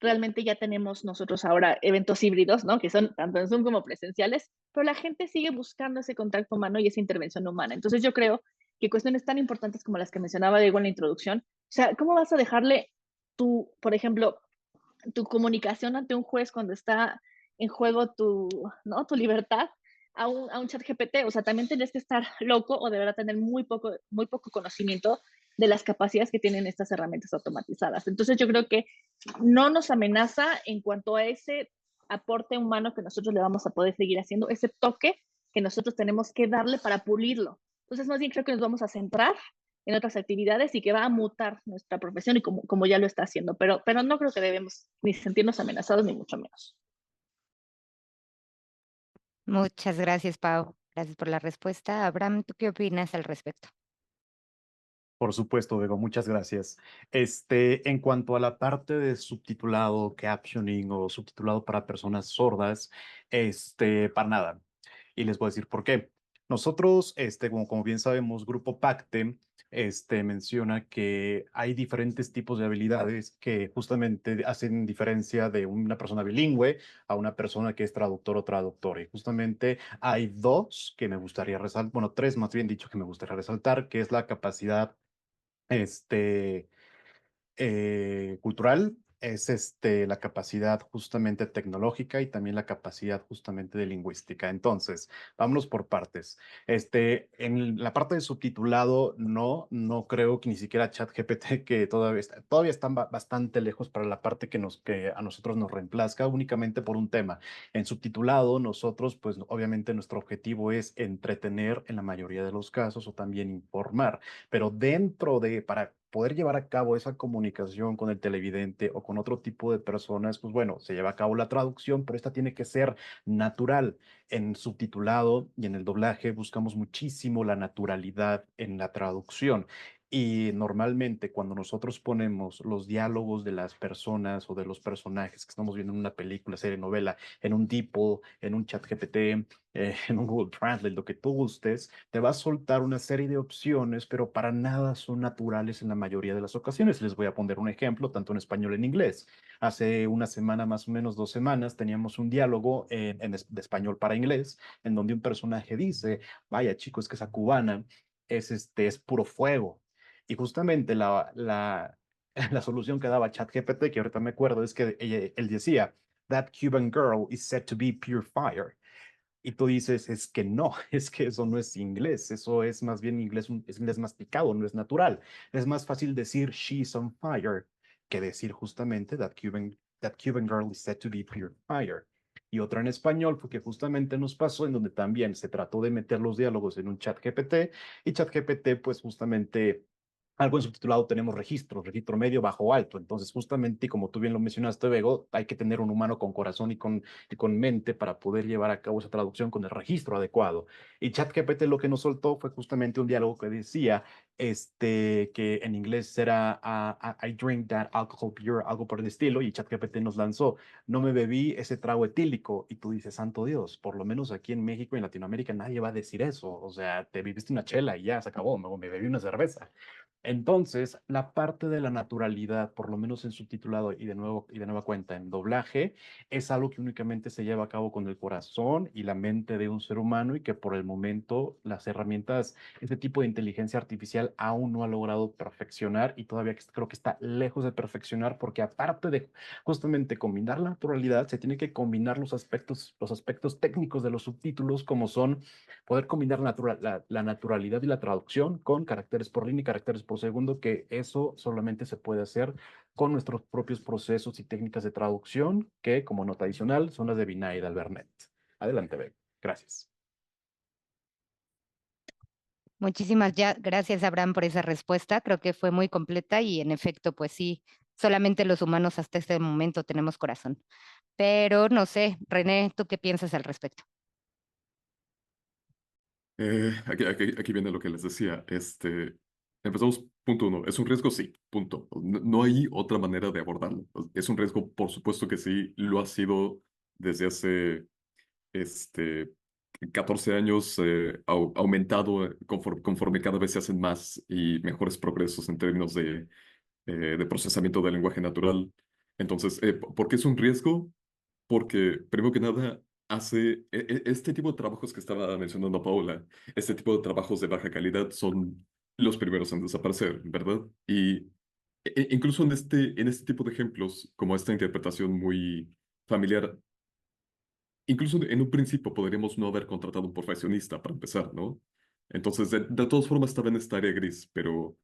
[SPEAKER 3] Realmente ya tenemos nosotros ahora eventos híbridos, ¿no? Que son tanto en Zoom como presenciales, pero la gente sigue buscando ese contacto humano y esa intervención humana. Entonces yo creo que cuestiones tan importantes como las que mencionaba Diego en la introducción, o sea, ¿cómo vas a dejarle tú, por ejemplo, tu comunicación ante un juez cuando está en juego tu, ¿no? Tu libertad a un chat GPT. O sea, también tendrías que estar loco o de verdad tener muy poco conocimiento de las capacidades que tienen estas herramientas automatizadas. Entonces yo creo que no nos amenaza en cuanto a ese aporte humano que nosotros le vamos a poder seguir haciendo, ese toque que nosotros tenemos que darle para pulirlo. Entonces más bien creo que nos vamos a centrar en otras actividades y que va a mutar nuestra profesión y como ya lo está haciendo, pero no creo que debemos ni sentirnos amenazados ni mucho menos.
[SPEAKER 2] Muchas gracias, Pau. Gracias por la respuesta. Abraham, ¿tú qué opinas al respecto?
[SPEAKER 4] Por supuesto, Bego, muchas gracias. En cuanto a la parte de subtitulado, captioning o subtitulado para personas sordas, para nada. Y les voy a decir por qué. Nosotros, como bien sabemos, Grupo Pacte, menciona que hay diferentes tipos de habilidades que justamente hacen diferencia de una persona bilingüe a una persona que es traductor o traductora. Y justamente hay dos que me gustaría resaltar, bueno, tres más bien dicho que me gustaría resaltar, que es la capacidad este, cultural, es la capacidad justamente tecnológica y también la capacidad justamente de lingüística. Entonces, vámonos por partes. En la parte de subtitulado, no creo que ni siquiera ChatGPT, que todavía están bastante lejos para la parte que a nosotros nos reemplazca únicamente por un tema. En subtitulado, nosotros, pues obviamente nuestro objetivo es entretener en la mayoría de los casos o también informar, pero para poder llevar a cabo esa comunicación con el televidente o con otro tipo de personas, pues bueno, se lleva a cabo la traducción, pero esta tiene que ser natural. En subtitulado y en el doblaje buscamos muchísimo la naturalidad en la traducción. Y normalmente cuando nosotros ponemos los diálogos de las personas o de los personajes que estamos viendo en una película, serie, novela, en un DeepL, en un ChatGPT, en un Google Translate, lo que tú gustes, te va a soltar una serie de opciones, pero para nada son naturales en la mayoría de las ocasiones. Les voy a poner un ejemplo, tanto en español como en inglés. Hace una semana, más o menos 2 semanas, teníamos un diálogo de español para inglés, en donde un personaje dice, vaya chicos, que esa cubana es puro fuego. Y justamente la solución que daba ChatGPT, que ahorita me acuerdo, es que él decía, that Cuban girl is said to be pure fire. Y tú dices, es que no, es que eso no es inglés, eso es más bien inglés, es inglés masticado, no es natural. Es más fácil decir she's on fire que decir justamente that Cuban girl is said to be pure fire. Y otra en español fue que justamente nos pasó en donde también se trató de meter los diálogos en un chat GPT y chat GPT pues justamente algo en subtitulado tenemos registro medio, bajo, alto. Entonces, justamente, y como tú bien lo mencionaste, Bego, hay que tener un humano con corazón y con mente para poder llevar a cabo esa traducción con el registro adecuado. Y ChatGPT lo que nos soltó fue justamente un diálogo que decía, que en inglés era I drink that alcohol beer, algo por el estilo, y ChatGPT nos lanzó, no me bebí ese trago etílico. Y tú dices, santo Dios, por lo menos aquí en México y en Latinoamérica nadie va a decir eso. O sea, te bebiste una chela y ya se acabó, me bebí una cerveza. Entonces, la parte de la naturalidad, por lo menos en subtitulado y de nueva cuenta en doblaje, es algo que únicamente se lleva a cabo con el corazón y la mente de un ser humano y que por el momento las herramientas, este tipo de inteligencia artificial aún no ha logrado perfeccionar y todavía creo que está lejos de perfeccionar porque aparte de justamente combinar la naturalidad, se tiene que combinar los aspectos técnicos de los subtítulos como son poder combinar la naturalidad y la traducción con caracteres por línea y caracteres por segundo, que eso solamente se puede hacer con nuestros propios procesos y técnicas de traducción, que como nota adicional son las de Vinay y de Albernet. Adelante, Bego. Gracias.
[SPEAKER 2] Muchísimas gracias, Abraham, por esa respuesta. Creo que fue muy completa y en efecto, pues sí, solamente los humanos hasta este momento tenemos corazón. Pero no sé, René, ¿tú qué piensas al respecto?
[SPEAKER 5] Aquí viene lo que les decía. Empezamos, punto uno. ¿Es un riesgo? Sí, punto. No hay otra manera de abordarlo. Es un riesgo, por supuesto que sí. Lo ha sido desde hace este, 14 años, aumentado conforme cada vez se hacen más y mejores progresos en términos de procesamiento del lenguaje natural. Entonces, ¿por qué es un riesgo? Porque, primero que nada, este tipo de trabajos que estaba mencionando Paula, este tipo de trabajos de baja calidad son los primeros en desaparecer, ¿verdad? Y incluso en este tipo de ejemplos, como esta interpretación muy familiar, incluso en un principio podríamos no haber contratado un profesionista para empezar, ¿no? Entonces, de todas formas estaba en esta área gris, pero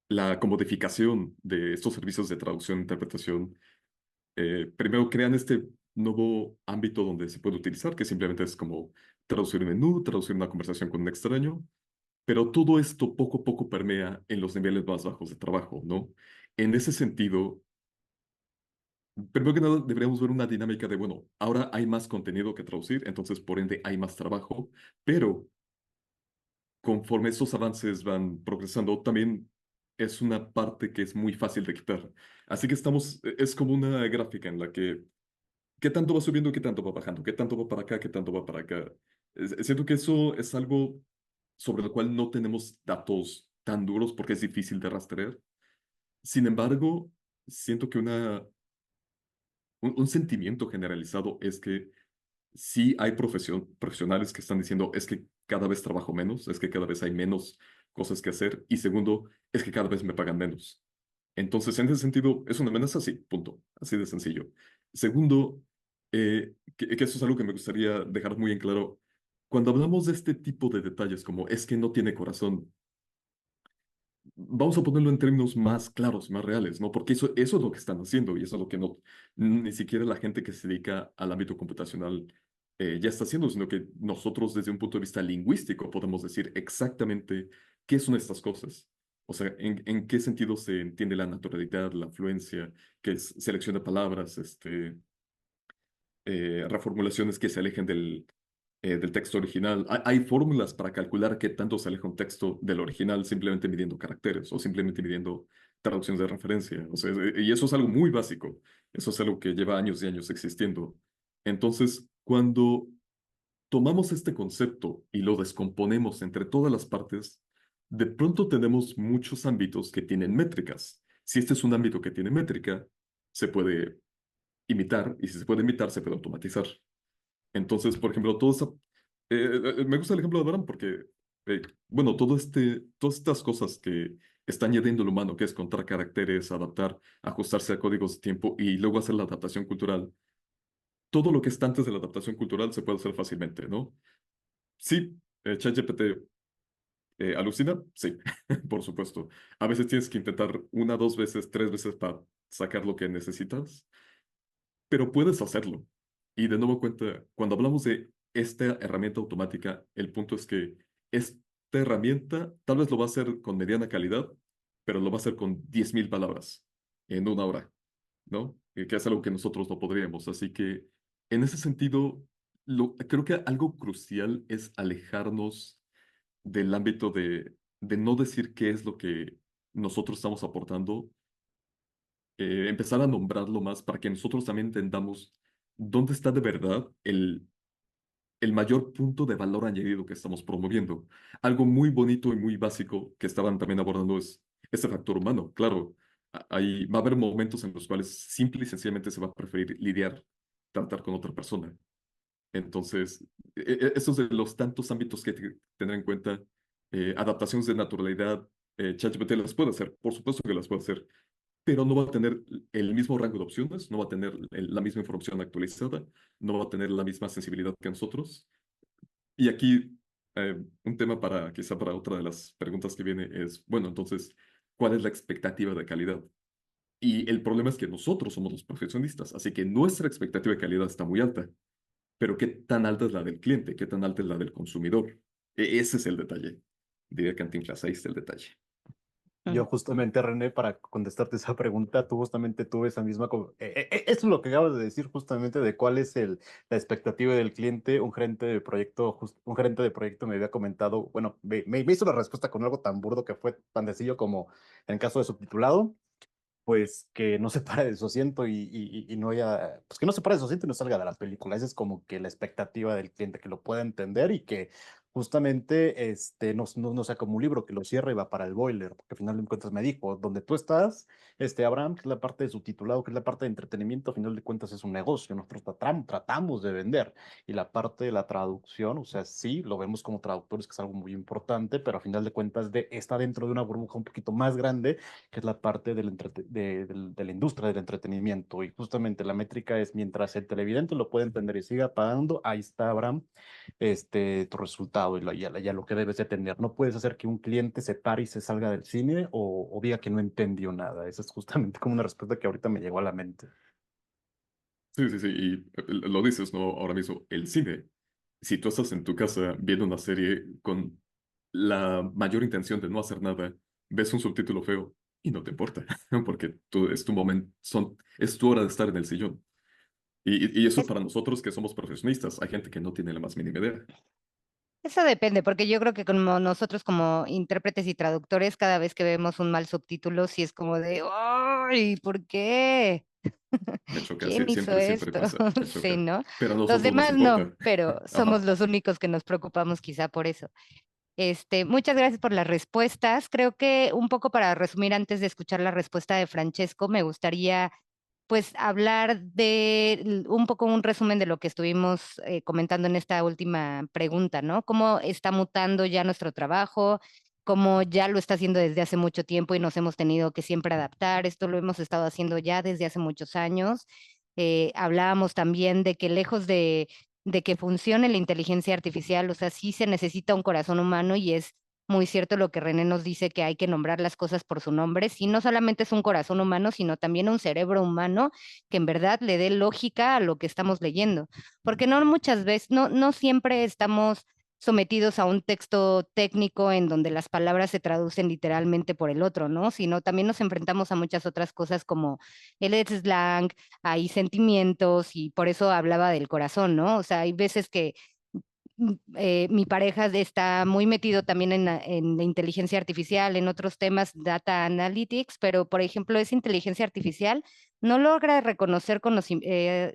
[SPEAKER 5] la comodificación de estos servicios de traducción e interpretación, primero crean este nuevo ámbito donde se puede utilizar, que simplemente es como traducir un menú, traducir una conversación con un extraño, pero todo esto poco a poco permea en los niveles más bajos de trabajo, ¿no? En ese sentido, primero que nada, deberíamos ver una dinámica de, bueno, ahora hay más contenido que traducir, entonces por ende hay más trabajo, pero conforme estos avances van progresando, también es una parte que es muy fácil de quitar. Así que es como una gráfica en la que, ¿qué tanto va subiendo, qué tanto va bajando? ¿Qué tanto va para acá, qué tanto va para acá? Siento que eso es algo sobre lo cual no tenemos datos tan duros porque es difícil de rastrear. Sin embargo, siento que un sentimiento generalizado es que sí hay profesionales que están diciendo es que cada vez trabajo menos, es que cada vez hay menos cosas que hacer y segundo, es que cada vez me pagan menos. Entonces, en ese sentido, es una amenaza, sí, punto, así de sencillo. Segundo, que eso es algo que me gustaría dejar muy en claro. Cuando hablamos de este tipo de detalles como es que no tiene corazón, vamos a ponerlo en términos más claros, más reales, ¿no? Porque eso es lo que están haciendo y eso es lo que no, ni siquiera la gente que se dedica al ámbito computacional ya está haciendo, sino que nosotros desde un punto de vista lingüístico podemos decir exactamente qué son estas cosas. O sea, en qué sentido se entiende la naturalidad, la fluencia, qué es selección de palabras, reformulaciones que se alejen del texto original. Hay fórmulas para calcular qué tanto se aleja un texto del original simplemente midiendo caracteres o simplemente midiendo traducciones de referencia. O sea, y eso es algo muy básico. Eso es algo que lleva años y años existiendo. Entonces, cuando tomamos este concepto y lo descomponemos entre todas las partes, de pronto tenemos muchos ámbitos que tienen métricas. Si este es un ámbito que tiene métrica, se puede imitar y si se puede imitar, se puede automatizar. Entonces, por ejemplo, me gusta el ejemplo de Abraham porque, bueno, todas estas cosas que está añadiendo el humano, que es contar caracteres, adaptar, ajustarse a códigos de tiempo y luego hacer la adaptación cultural, todo lo que está antes de la adaptación cultural se puede hacer fácilmente, ¿no? Sí, ChatGPT alucina, sí, por supuesto. A veces tienes que intentar una, dos veces, tres veces para sacar lo que necesitas, pero puedes hacerlo. Y de nuevo cuenta, cuando hablamos de esta herramienta automática, el punto es que esta herramienta tal vez lo va a hacer con mediana calidad, pero lo va a hacer con 10.000 palabras en una hora, ¿no? Que es algo que nosotros no podríamos. Así que en ese sentido, creo que algo crucial es alejarnos del ámbito de no decir qué es lo que nosotros estamos aportando, empezar a nombrarlo más para que nosotros también entendamos dónde está de verdad el mayor punto de valor añadido que estamos promoviendo. Algo muy bonito y muy básico que estaban también abordando es este factor humano. Claro, va a haber momentos en los cuales simple y sencillamente se va a preferir tratar con otra persona. Entonces, esos de los tantos ámbitos que hay que tener en cuenta, adaptaciones de naturalidad, ChatGPT las puede hacer, por supuesto que las puede hacer, pero no va a tener el mismo rango de opciones, no va a tener la misma información actualizada, no va a tener la misma sensibilidad que nosotros. Y aquí, un tema quizá para otra de las preguntas que viene es, bueno, entonces, ¿cuál es la expectativa de calidad? Y el problema es que nosotros somos los profesionistas, así que nuestra expectativa de calidad está muy alta, pero ¿qué tan alta es la del cliente? ¿Qué tan alta es la del consumidor? Ese es el detalle. Diría Cantinflas, ahí está el detalle.
[SPEAKER 4] Yo justamente, René, para contestarte esa pregunta, tú justamente tuve esa misma... eso es lo que acabas de decir justamente de cuál es la expectativa del cliente. Un gerente de proyecto me había comentado, bueno, me hizo la respuesta con algo tan burdo que fue tan sencillo como en caso de subtitulado, pues que no se pare de su asiento y no haya, que no se pare de su asiento y no salga de la película. Esa es como que la expectativa del cliente, que lo pueda entender y que justamente no sea como un libro que lo cierra y va para el boiler, porque al final de cuentas me dijo, donde tú estás, Abraham, que es la parte de subtitulado, que es la parte de entretenimiento, al final de cuentas es un negocio, nosotros tratamos de vender, y la parte de la traducción, o sea, sí, lo vemos como traductores, que es algo muy importante, pero al final de cuentas está dentro de una burbuja un poquito más grande, que es la parte de la industria del entretenimiento, y justamente la métrica es mientras el televidente lo puede entender y siga pagando, ahí está, Abraham, tu resultado y a lo que debes de tener. No puedes hacer que un cliente se pare y se salga del cine o diga que no entendió nada. Esa es justamente como una respuesta que ahorita me llegó a la mente.
[SPEAKER 5] Sí, sí, sí, y lo dices, ¿no? Ahora mismo, el cine. Si tú estás en tu casa viendo una serie con la mayor intención de no hacer nada, ves un subtítulo feo y no te importa, porque es tu momento, es tu hora de estar en el sillón. Y eso
[SPEAKER 2] Es-
[SPEAKER 5] para nosotros que somos profesionistas, hay gente que no tiene la más mínima idea.
[SPEAKER 2] Eso depende, porque yo creo que como nosotros como intérpretes y traductores, cada vez que vemos un mal subtítulo, sí es como de, ¡ay! ¿Por qué?
[SPEAKER 5] Me choca,
[SPEAKER 2] ¿Quién hizo
[SPEAKER 5] siempre, siempre
[SPEAKER 2] esto?
[SPEAKER 5] pasa, me
[SPEAKER 2] Sí,
[SPEAKER 5] choca.
[SPEAKER 2] ¿no?
[SPEAKER 5] Pero a
[SPEAKER 2] Los
[SPEAKER 5] nosotros nos
[SPEAKER 2] demás no,
[SPEAKER 5] importa.
[SPEAKER 2] pero somos
[SPEAKER 5] Ajá.
[SPEAKER 2] los únicos que nos preocupamos quizá por eso. Muchas gracias por las respuestas. Creo que un poco para resumir, antes de escuchar la respuesta de Francesco, me gustaría pues hablar de un poco un resumen de lo que estuvimos comentando en esta última pregunta, ¿no? Cómo está mutando ya nuestro trabajo, cómo ya lo está haciendo desde hace mucho tiempo y nos hemos tenido que siempre adaptar. Esto lo hemos estado haciendo ya desde hace muchos años. Hablábamos también de que lejos de que funcione la inteligencia artificial, o sea, sí se necesita un corazón humano y es muy cierto lo que René nos dice, que hay que nombrar las cosas por su nombre. Si no solamente es un corazón humano, sino también un cerebro humano que en verdad le dé lógica a lo que estamos leyendo. Porque no muchas veces, no siempre estamos sometidos a un texto técnico en donde las palabras se traducen literalmente por el otro, ¿no? Sino también nos enfrentamos a muchas otras cosas como el slang, hay sentimientos y por eso hablaba del corazón, ¿no? O sea, hay veces que mi pareja está muy metido también en la inteligencia artificial, en otros temas, data analytics, pero por ejemplo, esa inteligencia artificial no logra reconocer con los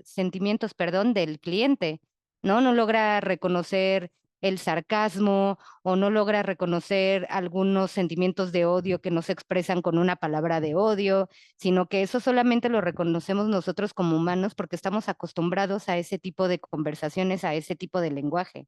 [SPEAKER 2] sentimientos, perdón, del cliente, ¿no? No logra reconocer el sarcasmo o no logra reconocer algunos sentimientos de odio que no se expresan con una palabra de odio, sino que eso solamente lo reconocemos nosotros como humanos porque estamos acostumbrados a ese tipo de conversaciones, a ese tipo de lenguaje.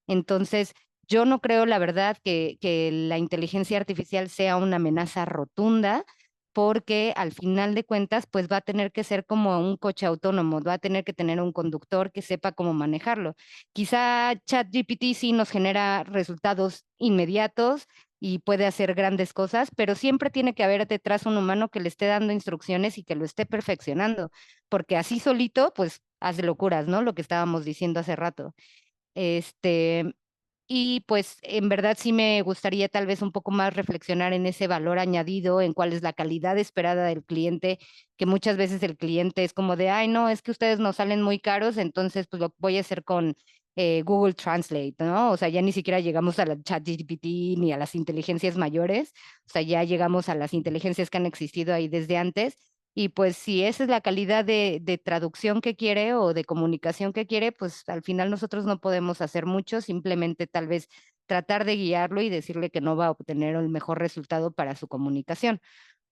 [SPEAKER 2] Entonces, yo no creo, la verdad, que la inteligencia artificial sea una amenaza rotunda, porque al final de cuentas, pues va a tener que ser como un coche autónomo, va a tener que tener un conductor que sepa cómo manejarlo. Quizá ChatGPT sí nos genera resultados inmediatos y puede hacer grandes cosas, pero siempre tiene que haber detrás un humano que le esté dando instrucciones y que lo esté perfeccionando, porque así solito, pues hace locuras, ¿no? Lo que estábamos diciendo hace rato. Este, y pues en verdad sí me gustaría tal vez un poco más reflexionar en ese valor añadido, en cuál es la calidad esperada del cliente, que muchas veces el cliente es como de, ay, no, es que ustedes nos salen muy caros, entonces pues lo voy a hacer con Google Translate, ¿no? O sea, ya ni siquiera llegamos a la ChatGPT ni a las inteligencias mayores, o sea, ya llegamos a las inteligencias que han existido ahí desde antes. Y pues si esa es la calidad de traducción que quiere o de comunicación que quiere, pues al final nosotros no podemos hacer mucho, simplemente tal vez tratar de guiarlo y decirle que no va a obtener el mejor resultado para su comunicación.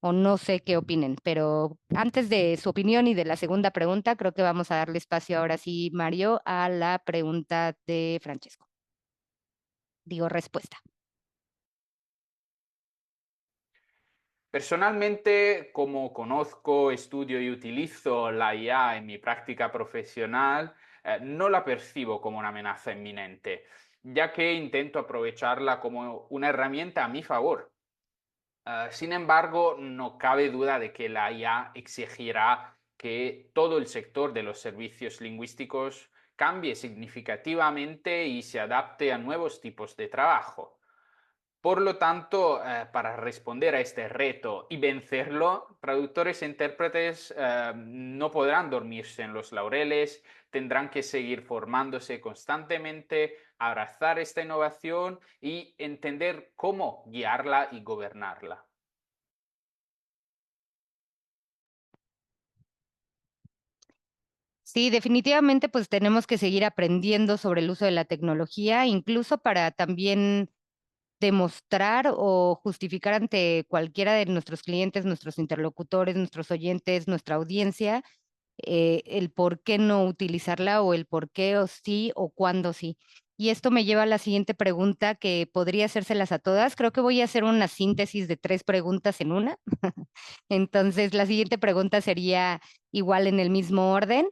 [SPEAKER 2] O no sé qué opinen, pero antes de su opinión y de la segunda pregunta, creo que vamos a darle espacio ahora sí, Mario, a la pregunta de Francesco. Digo, respuesta.
[SPEAKER 6] Personalmente, como conozco, estudio y utilizo la IA en mi práctica profesional, no la percibo como una amenaza inminente, ya que intento aprovecharla como una herramienta a mi favor. Sin embargo, no cabe duda de que la IA exigirá que todo el sector de los servicios lingüísticos cambie significativamente y se adapte a nuevos tipos de trabajo. Por lo tanto, para responder a este reto y vencerlo, traductores e intérpretes no podrán dormirse en los laureles, tendrán que seguir formándose constantemente, abrazar esta innovación y entender cómo guiarla y gobernarla.
[SPEAKER 2] Sí, definitivamente pues tenemos que seguir aprendiendo sobre el uso de la tecnología, incluso para también demostrar o justificar ante cualquiera de nuestros clientes, nuestros interlocutores, nuestros oyentes, nuestra audiencia, el por qué no utilizarla o el por qué o sí o cuándo sí. Y esto me lleva a la siguiente pregunta que podría hacérselas a todas. Creo que voy a hacer una síntesis de 3 preguntas en una. Entonces, la siguiente pregunta sería igual en el mismo orden.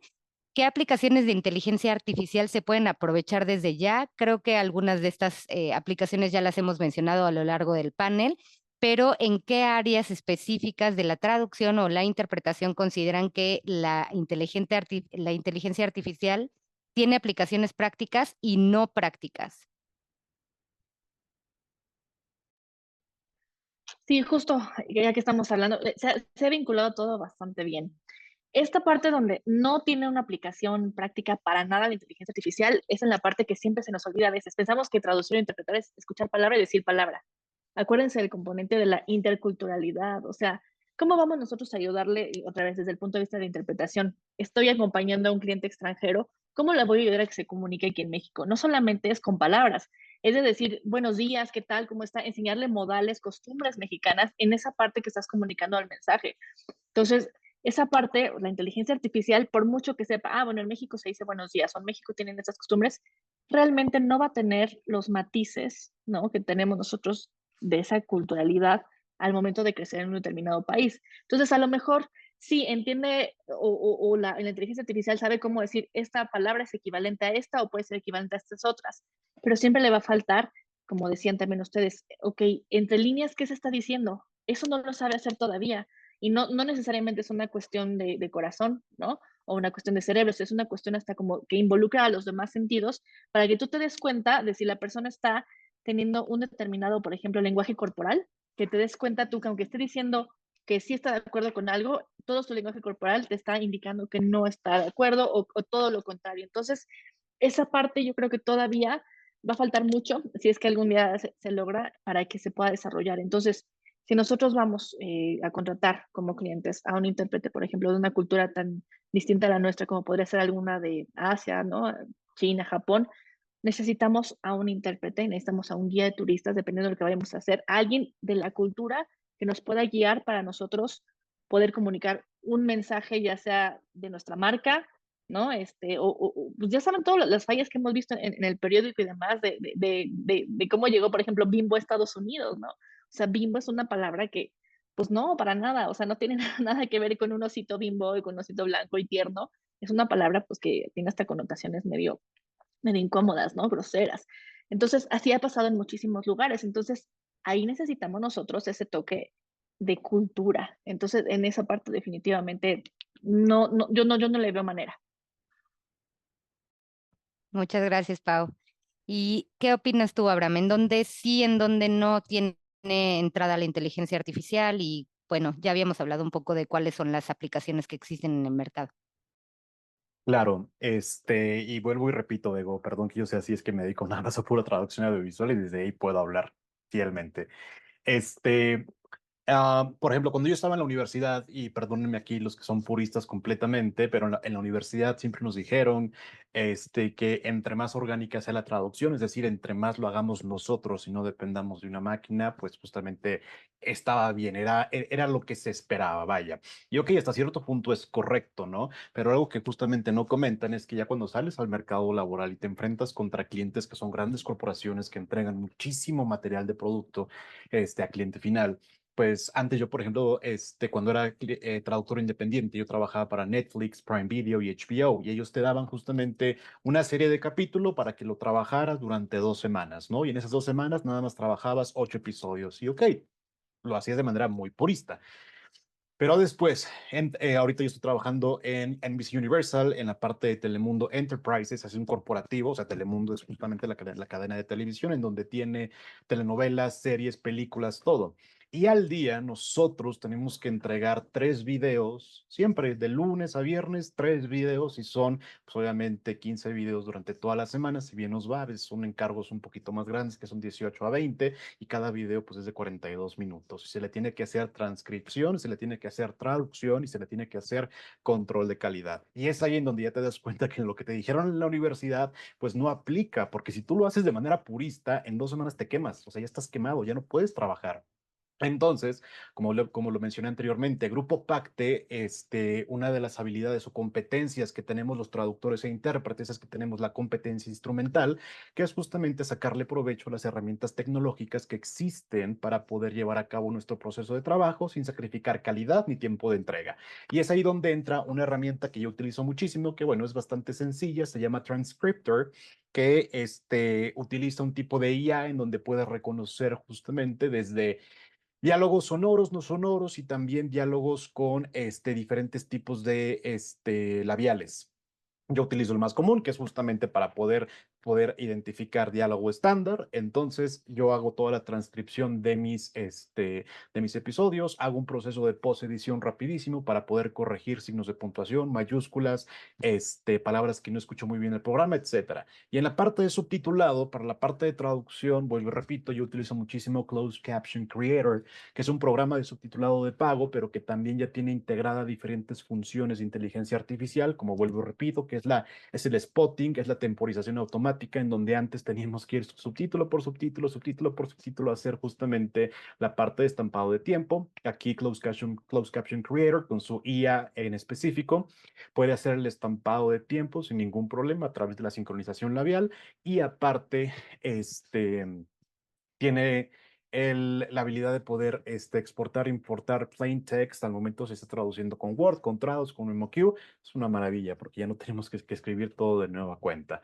[SPEAKER 2] ¿Qué aplicaciones de inteligencia artificial se pueden aprovechar desde ya? Creo que algunas de estas aplicaciones ya las hemos mencionado a lo largo del panel, pero ¿en qué áreas específicas de la traducción o la interpretación consideran que la inteligencia artificial tiene aplicaciones prácticas y no prácticas?
[SPEAKER 3] Sí, justo, ya que estamos hablando, se ha vinculado todo bastante bien. Esta parte donde no tiene una aplicación práctica para nada la inteligencia artificial es en la parte que siempre se nos olvida a veces. Pensamos que traducir o interpretar es escuchar palabra y decir palabra. Acuérdense del componente de la interculturalidad, o sea, ¿cómo vamos nosotros a ayudarle otra vez desde el punto de vista de interpretación? Estoy acompañando a un cliente extranjero, ¿cómo le voy a ayudar a que se comunique aquí en México? No solamente es con palabras, es de decir, buenos días, ¿qué tal? ¿Cómo está? Enseñarle modales, costumbres mexicanas en esa parte que estás comunicando al mensaje. Entonces, esa parte, la inteligencia artificial, por mucho que sepa, bueno, en México se dice buenos días, o en México tienen esas costumbres, realmente no va a tener los matices, ¿no? Que tenemos nosotros de esa culturalidad al momento de crecer en un determinado país. Entonces, a lo mejor sí entiende o la inteligencia artificial sabe cómo decir esta palabra es equivalente a esta o puede ser equivalente a estas otras, pero siempre le va a faltar, como decían también ustedes, ok, entre líneas, ¿qué se está diciendo? Eso no lo sabe hacer todavía. Y no necesariamente es una cuestión de corazón, ¿no? O una cuestión de cerebros, es una cuestión hasta como que involucra a los demás sentidos para que tú te des cuenta de si la persona está teniendo un determinado, por ejemplo, lenguaje corporal, que te des cuenta tú que aunque esté diciendo que sí está de acuerdo con algo, todo su lenguaje corporal te está indicando que no está de acuerdo o todo lo contrario. Entonces, esa parte yo creo que todavía va a faltar mucho, si es que algún día se logra, para que se pueda desarrollar. Entonces, si nosotros vamos a contratar como clientes a un intérprete, por ejemplo, de una cultura tan distinta a la nuestra como podría ser alguna de Asia, ¿no? China, Japón, necesitamos a un intérprete, necesitamos a un guía de turistas, dependiendo de lo que vayamos a hacer, a alguien de la cultura que nos pueda guiar para nosotros poder comunicar un mensaje, ya sea de nuestra marca, ¿no? Pues ya saben todas las fallas que hemos visto en el periódico y demás de cómo llegó, por ejemplo, Bimbo a Estados Unidos, ¿no? O sea, Bimbo es una palabra que, pues no, para nada, o sea, no tiene nada que ver con un osito Bimbo y con un osito blanco y tierno. Es una palabra, pues, que tiene hasta connotaciones medio incómodas, ¿no? Groseras. Entonces, así ha pasado en muchísimos lugares. Entonces, ahí necesitamos nosotros ese toque de cultura. Entonces, en esa parte definitivamente yo no le veo manera.
[SPEAKER 2] Muchas gracias, Pau. ¿Y qué opinas tú, Abraham? ¿En dónde sí, en dónde no tiene entrada la inteligencia artificial? Y bueno, ya habíamos hablado un poco de cuáles son las aplicaciones que existen en el mercado.
[SPEAKER 4] Claro, y vuelvo y repito, Bego, perdón que yo sea así, es que me dedico nada más a pura traducción audiovisual y desde ahí puedo hablar fielmente. Este, por ejemplo, cuando yo estaba en la universidad, y perdónenme aquí los que son puristas completamente, pero en la universidad siempre nos dijeron que entre más orgánica sea la traducción, es decir, entre más lo hagamos nosotros y no dependamos de una máquina, pues justamente estaba bien, era lo que se esperaba, vaya. Y ok, hasta cierto punto es correcto, ¿no? Pero algo que justamente no comentan es que ya cuando sales al mercado laboral y te enfrentas contra clientes que son grandes corporaciones que entregan muchísimo material de producto a cliente final, pues antes yo, por ejemplo, cuando era traductor independiente, yo trabajaba para Netflix, Prime Video y HBO, y ellos te daban justamente una serie de capítulos para que lo trabajaras durante 2 semanas, ¿no? Y en esas 2 semanas nada más trabajabas 8 episodios, y ok, lo hacías de manera muy purista. Pero después, ahorita yo estoy trabajando en NBC Universal, en la parte de Telemundo Enterprises, es un corporativo, o sea, Telemundo es justamente la cadena de televisión en donde tiene telenovelas, series, películas, todo. Y al día nosotros tenemos que entregar 3 videos, siempre de lunes a viernes, 3 videos y son pues, obviamente 15 videos durante toda la semana, si bien nos va, a veces son encargos un poquito más grandes que son 18 a 20 y cada video pues es de 42 minutos. Se le tiene que hacer transcripción, se le tiene que hacer traducción y se le tiene que hacer control de calidad. Y es ahí en donde ya te das cuenta que lo que te dijeron en la universidad pues no aplica, porque si tú lo haces de manera purista, en 2 semanas te quemas, o sea, ya estás quemado, ya no puedes trabajar. Entonces, como lo mencioné anteriormente, Grupo Pacte, una de las habilidades o competencias que tenemos los traductores e intérpretes es que tenemos la competencia instrumental, que es justamente sacarle provecho a las herramientas tecnológicas que existen para poder llevar a cabo nuestro proceso de trabajo sin sacrificar calidad ni tiempo de entrega. Y es ahí donde entra una herramienta que yo utilizo muchísimo, que bueno, es bastante sencilla, se llama Transcriptor, que utiliza un tipo de IA en donde puede reconocer justamente desde diálogos sonoros, no sonoros y también diálogos con diferentes tipos de labiales. Yo utilizo el más común, que es justamente para poder identificar diálogo estándar. Entonces, yo hago toda la transcripción de mis episodios, hago un proceso de post-edición rapidísimo para poder corregir signos de puntuación, mayúsculas, palabras que no escucho muy bien el programa, etcétera. Y en la parte de subtitulado, para la parte de traducción, vuelvo y repito, yo utilizo muchísimo Closed Caption Creator, que es un programa de subtitulado de pago, pero que también ya tiene integrada diferentes funciones de inteligencia artificial, como vuelvo y repito, que es el spotting, es la temporización automática, en donde antes teníamos que ir subtítulo por subtítulo, subtítulo por subtítulo, a hacer justamente la parte de estampado de tiempo. Aquí Closed Caption Creator, con su IA en específico, puede hacer el estampado de tiempo sin ningún problema a través de la sincronización labial y aparte, tiene la habilidad de poder exportar, importar plain text al momento se está traduciendo con Word, con Trados, con MemoQ. Es una maravilla porque ya no tenemos que escribir todo de nueva cuenta.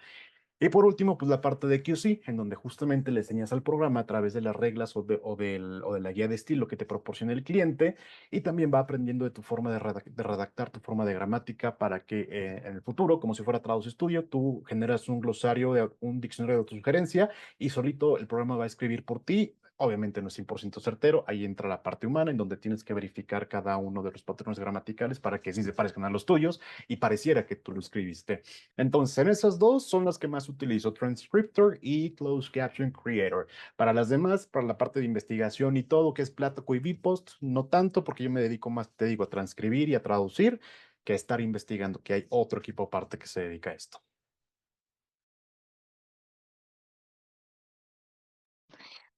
[SPEAKER 4] Y por último, pues la parte de QC, en donde justamente le enseñas al programa a través de las reglas o de la guía de estilo que te proporciona el cliente y también va aprendiendo de tu forma de redactar, tu forma de gramática para que en el futuro, como si fuera Traduce Studio, tú generas un glosario, un diccionario de autosugerencia y solito el programa va a escribir por ti. Obviamente no es 100% certero, ahí entra la parte humana en donde tienes que verificar cada uno de los patrones gramaticales para que sí se parezcan a los tuyos y pareciera que tú lo escribiste. Entonces, en esas dos son las que más utilizo, Transcriptor y Closed Caption Creator. Para las demás, para la parte de investigación y todo, que es Plataco y Vpost, no tanto, porque yo me dedico más, te digo, a transcribir y a traducir, que a estar investigando, que hay otro equipo aparte que se dedica a esto.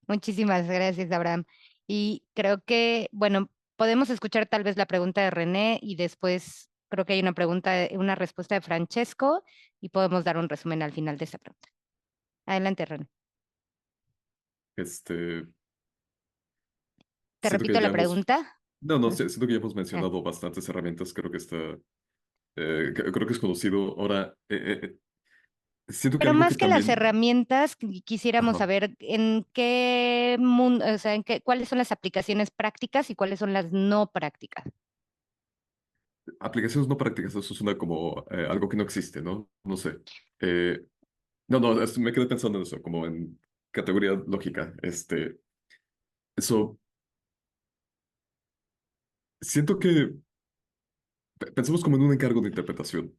[SPEAKER 2] Muchísimas gracias, Abraham. Y creo que, bueno, podemos escuchar tal vez la pregunta de René y después creo que hay una pregunta, una respuesta de Francesco y podemos dar un resumen al final de esta pregunta. Adelante, René. ¿Te
[SPEAKER 5] Siento que
[SPEAKER 2] repito
[SPEAKER 5] ya
[SPEAKER 2] la
[SPEAKER 5] hemos...
[SPEAKER 2] pregunta?
[SPEAKER 5] No, no,
[SPEAKER 2] Mm.
[SPEAKER 5] siento que ya hemos mencionado bastantes herramientas, creo que creo que es conocido. Ahora, siento que
[SPEAKER 2] Pero
[SPEAKER 5] algo que
[SPEAKER 2] más que las
[SPEAKER 5] también...
[SPEAKER 2] herramientas, quisiéramos
[SPEAKER 5] Ajá.
[SPEAKER 2] saber en qué mundo, o sea, cuáles son las aplicaciones prácticas y cuáles son las no prácticas.
[SPEAKER 5] Aplicaciones no prácticas, eso suena como algo que no existe, ¿no? No sé. Eh, no, no, me quedé pensando en eso, como en categoría lógica. Eso, siento que pensemos como en un encargo de interpretación.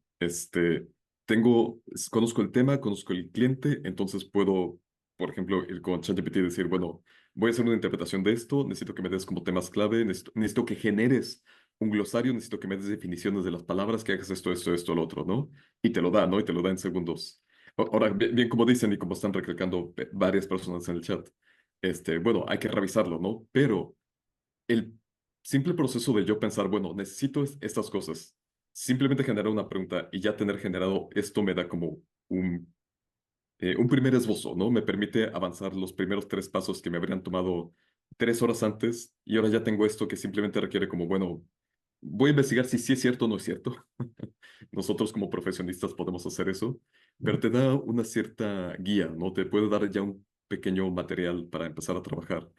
[SPEAKER 5] Conozco el tema, conozco el cliente, entonces puedo, por ejemplo, ir con ChatGPT y decir, bueno, voy a hacer una interpretación de esto, necesito que me des como temas clave, necesito que generes un glosario, necesito que me des definiciones de las palabras, que hagas esto, esto, esto, lo otro, ¿no? Y te lo da, ¿no? Y te lo da en segundos. Ahora, bien, como dicen y como están recalcando varias personas en el chat, bueno, hay que revisarlo, ¿no? Pero el simple proceso de yo pensar, bueno, necesito estas cosas, simplemente generar una pregunta y ya tener generado esto me da como un primer esbozo, ¿no? Me permite avanzar los primeros 3 pasos que me habrían tomado 3 horas antes y ahora ya tengo esto que simplemente requiere como, bueno, voy a investigar si sí es cierto o no es cierto. Nosotros como profesionistas podemos hacer eso, pero te da una cierta guía, ¿no? Te puede dar ya un pequeño material para empezar a trabajar.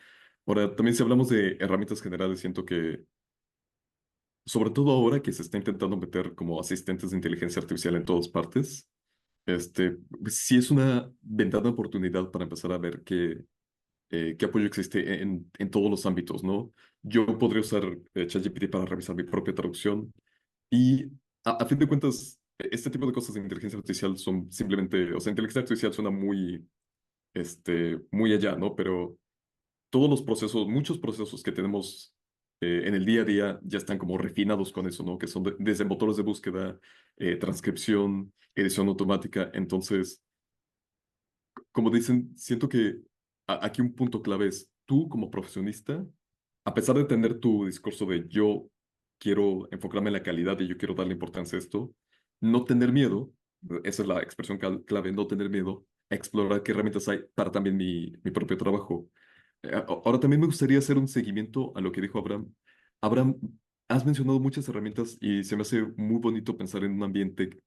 [SPEAKER 5] Ahora, también si hablamos de herramientas generales, siento que, sobre todo ahora que se está intentando meter como asistentes de inteligencia artificial en todas partes, sí es una ventana de oportunidad para empezar a ver que qué apoyo existe en todos los ámbitos, ¿no? Yo podría usar ChatGPT para revisar mi propia traducción y a fin de cuentas, este tipo de cosas de inteligencia artificial son simplemente, o sea, inteligencia artificial suena muy, muy allá, ¿no? Pero todos los procesos, muchos procesos que tenemos en el día a día ya están como refinados con eso, ¿no? Que son desde motores de búsqueda, transcripción, edición automática. Entonces, como dicen, siento que aquí un punto clave es tú como profesionista, a pesar de tener tu discurso de yo quiero enfocarme en la calidad y yo quiero darle importancia a esto, no tener miedo, esa es la expresión clave, no tener miedo a explorar qué herramientas hay para también mi propio trabajo. Ahora también me gustaría hacer un seguimiento a lo que dijo Abraham. Abraham, has mencionado muchas herramientas y se me hace muy bonito pensar en un ambiente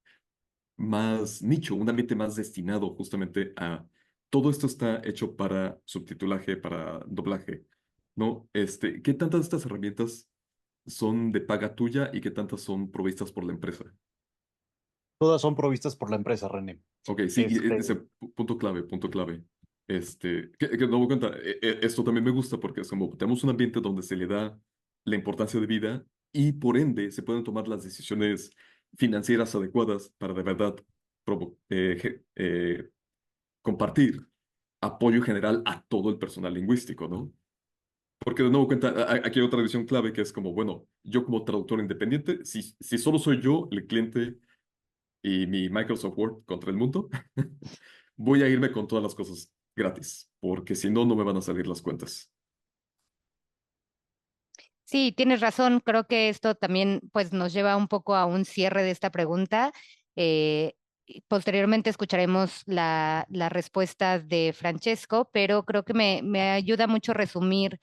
[SPEAKER 5] más nicho, un ambiente más destinado justamente a todo esto está hecho para subtitulaje, para doblaje, ¿no? ¿Qué tantas de estas herramientas son de paga tuya y qué tantas son provistas por la empresa?
[SPEAKER 4] Todas son provistas por la empresa, René.
[SPEAKER 5] Ok, sí, y ese punto clave, punto clave. Que no me cuenta, esto también me gusta porque es como tenemos un ambiente donde se le da la importancia de vida y por ende se pueden tomar las decisiones financieras adecuadas para de verdad compartir apoyo general a todo el personal lingüístico, ¿no? Porque de nuevo cuenta, aquí hay otra visión clave que es como, bueno, yo como traductor independiente, si solo soy yo, el cliente y mi Microsoft Word contra el mundo, voy a irme con todas las cosas gratis, porque si no, no me van a salir las cuentas.
[SPEAKER 2] Sí, tienes razón. Creo que esto también pues nos lleva un poco a un cierre de esta pregunta. Y posteriormente escucharemos la respuesta de Francesco, pero creo que me ayuda mucho resumir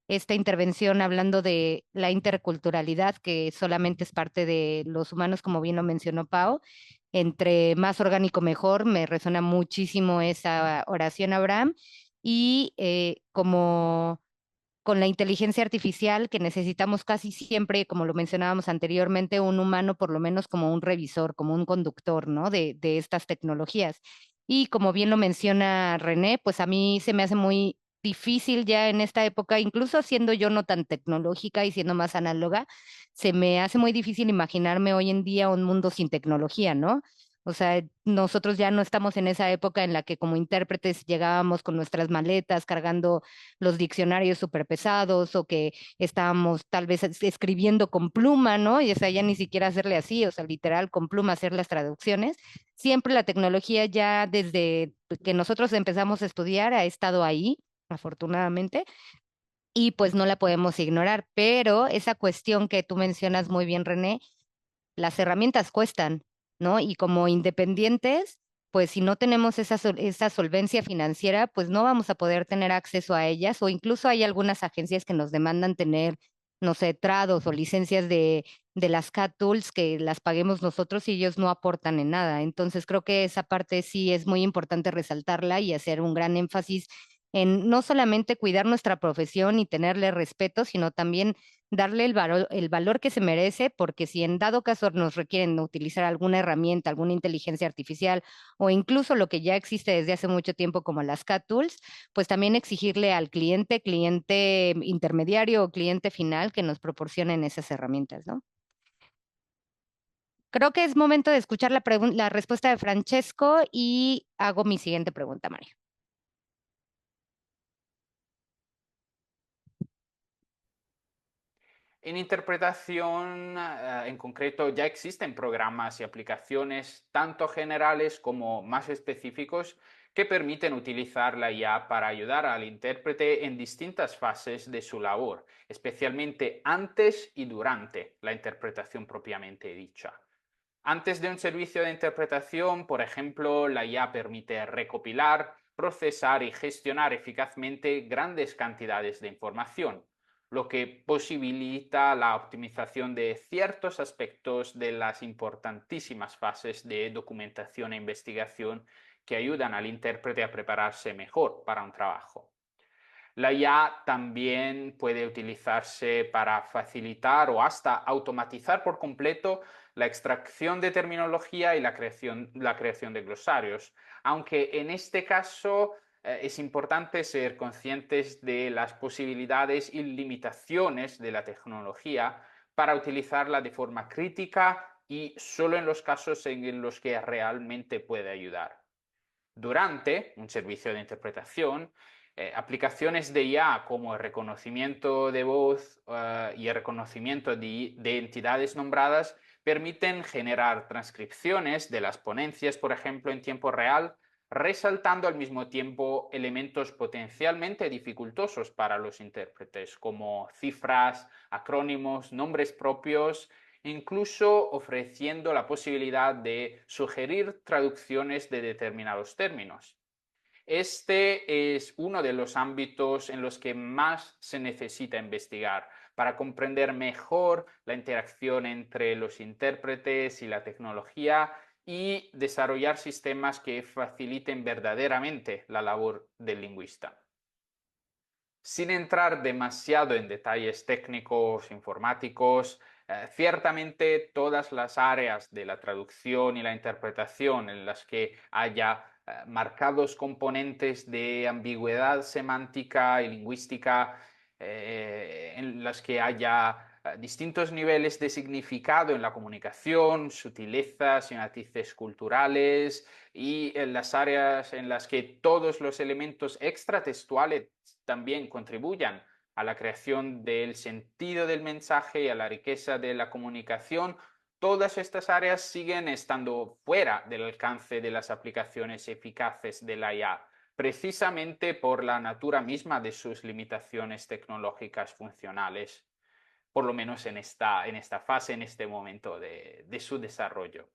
[SPEAKER 2] esta intervención hablando de la interculturalidad, que solamente es parte de los humanos, como bien lo mencionó Pau. Entre más orgánico, mejor. Me resuena muchísimo esa oración, Abraham. Y como con la inteligencia artificial que necesitamos casi siempre, como lo mencionábamos anteriormente, un humano por lo menos como un revisor, como un conductor, ¿no? De estas tecnologías. Y como bien lo menciona René, pues a mí se me hace muy difícil ya en esta época, incluso siendo yo no tan tecnológica y siendo más análoga, se me hace muy difícil imaginarme hoy en día un mundo sin tecnología, ¿no? O sea, nosotros ya no estamos en esa época en la que como intérpretes llegábamos con nuestras maletas cargando los diccionarios súper pesados o que estábamos tal vez escribiendo con pluma, ¿no? Y o sea, ya ni siquiera hacerle así, o sea, literal con pluma hacer las traducciones. Siempre la tecnología ya desde que nosotros empezamos a estudiar ha estado ahí, afortunadamente, y pues no la podemos ignorar, pero esa cuestión que tú mencionas muy bien, René, las herramientas cuestan, ¿no? Y como independientes, pues si no tenemos esa solvencia financiera, pues no vamos a poder tener acceso a ellas, o incluso hay algunas agencias que nos demandan tener, no sé, trados o licencias de las CAT Tools que las paguemos nosotros y ellos no aportan en nada. Entonces creo que esa parte sí es muy importante resaltarla y hacer un gran énfasis en no solamente cuidar nuestra profesión y tenerle respeto, sino también darle el valor que se merece, porque si en dado caso nos requieren utilizar alguna herramienta, alguna inteligencia artificial o incluso lo que ya existe desde hace mucho tiempo como las CAT Tools, pues también exigirle al cliente, cliente intermediario o cliente final que nos proporcionen esas herramientas, ¿no? Creo que es momento de escuchar la respuesta de Francesco y hago mi siguiente pregunta, Mario.
[SPEAKER 6] En interpretación, en concreto, ya existen programas y aplicaciones tanto generales como más específicos que permiten utilizar la IA para ayudar al intérprete en distintas fases de su labor, especialmente antes y durante la interpretación propiamente dicha. Antes de un servicio de interpretación, por ejemplo, la IA permite recopilar, procesar y gestionar eficazmente grandes cantidades de información, lo que posibilita la optimización de ciertos aspectos de las importantísimas fases de documentación e investigación que ayudan al intérprete a prepararse mejor para un trabajo. La IA también puede utilizarse para facilitar o hasta automatizar por completo la extracción de terminología y la creación de glosarios, aunque en este caso es importante ser conscientes de las posibilidades y limitaciones de la tecnología para utilizarla de forma crítica y solo en los casos en los que realmente puede ayudar. Durante un servicio de interpretación, aplicaciones de IA como el reconocimiento de voz y el reconocimiento de entidades nombradas permiten generar transcripciones de las ponencias, por ejemplo, en tiempo real, resaltando al mismo tiempo elementos potencialmente dificultosos para los intérpretes, como cifras, acrónimos, nombres propios, incluso ofreciendo la posibilidad de sugerir traducciones de determinados términos. Este es uno de los ámbitos en los que más se necesita investigar para comprender mejor la interacción entre los intérpretes y la tecnología y desarrollar sistemas que faciliten verdaderamente la labor del lingüista. Sin entrar demasiado en detalles técnicos, informáticos, ciertamente todas las áreas de la traducción y la interpretación en las que haya marcados componentes de ambigüedad semántica y lingüística, en las que haya distintos niveles de significado en la comunicación, sutilezas y matices culturales, y en las áreas en las que todos los elementos extratextuales también contribuyan a la creación del sentido del mensaje y a la riqueza de la comunicación, todas estas áreas siguen estando fuera del alcance de las aplicaciones eficaces de la IA, precisamente por la natura misma de sus limitaciones tecnológicas funcionales, por lo menos en esta fase, en este momento de su desarrollo.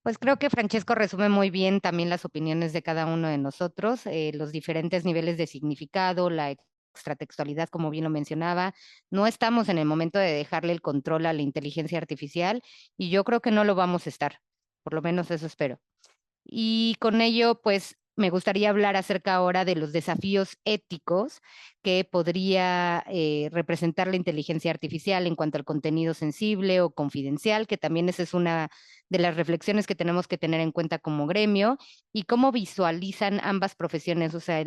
[SPEAKER 2] Pues creo que Francesco resume muy bien también las opiniones de cada uno de nosotros, los diferentes niveles de significado, la extratextualidad, como bien lo mencionaba. No estamos en el momento de dejarle el control a la inteligencia artificial y yo creo que no lo vamos a estar, por lo menos eso espero. Y con ello, pues me gustaría hablar acerca ahora de los desafíos éticos que podría representar la inteligencia artificial en cuanto al contenido sensible o confidencial, que también esa es una de las reflexiones que tenemos que tener en cuenta como gremio, y cómo visualizan ambas profesiones, o sea,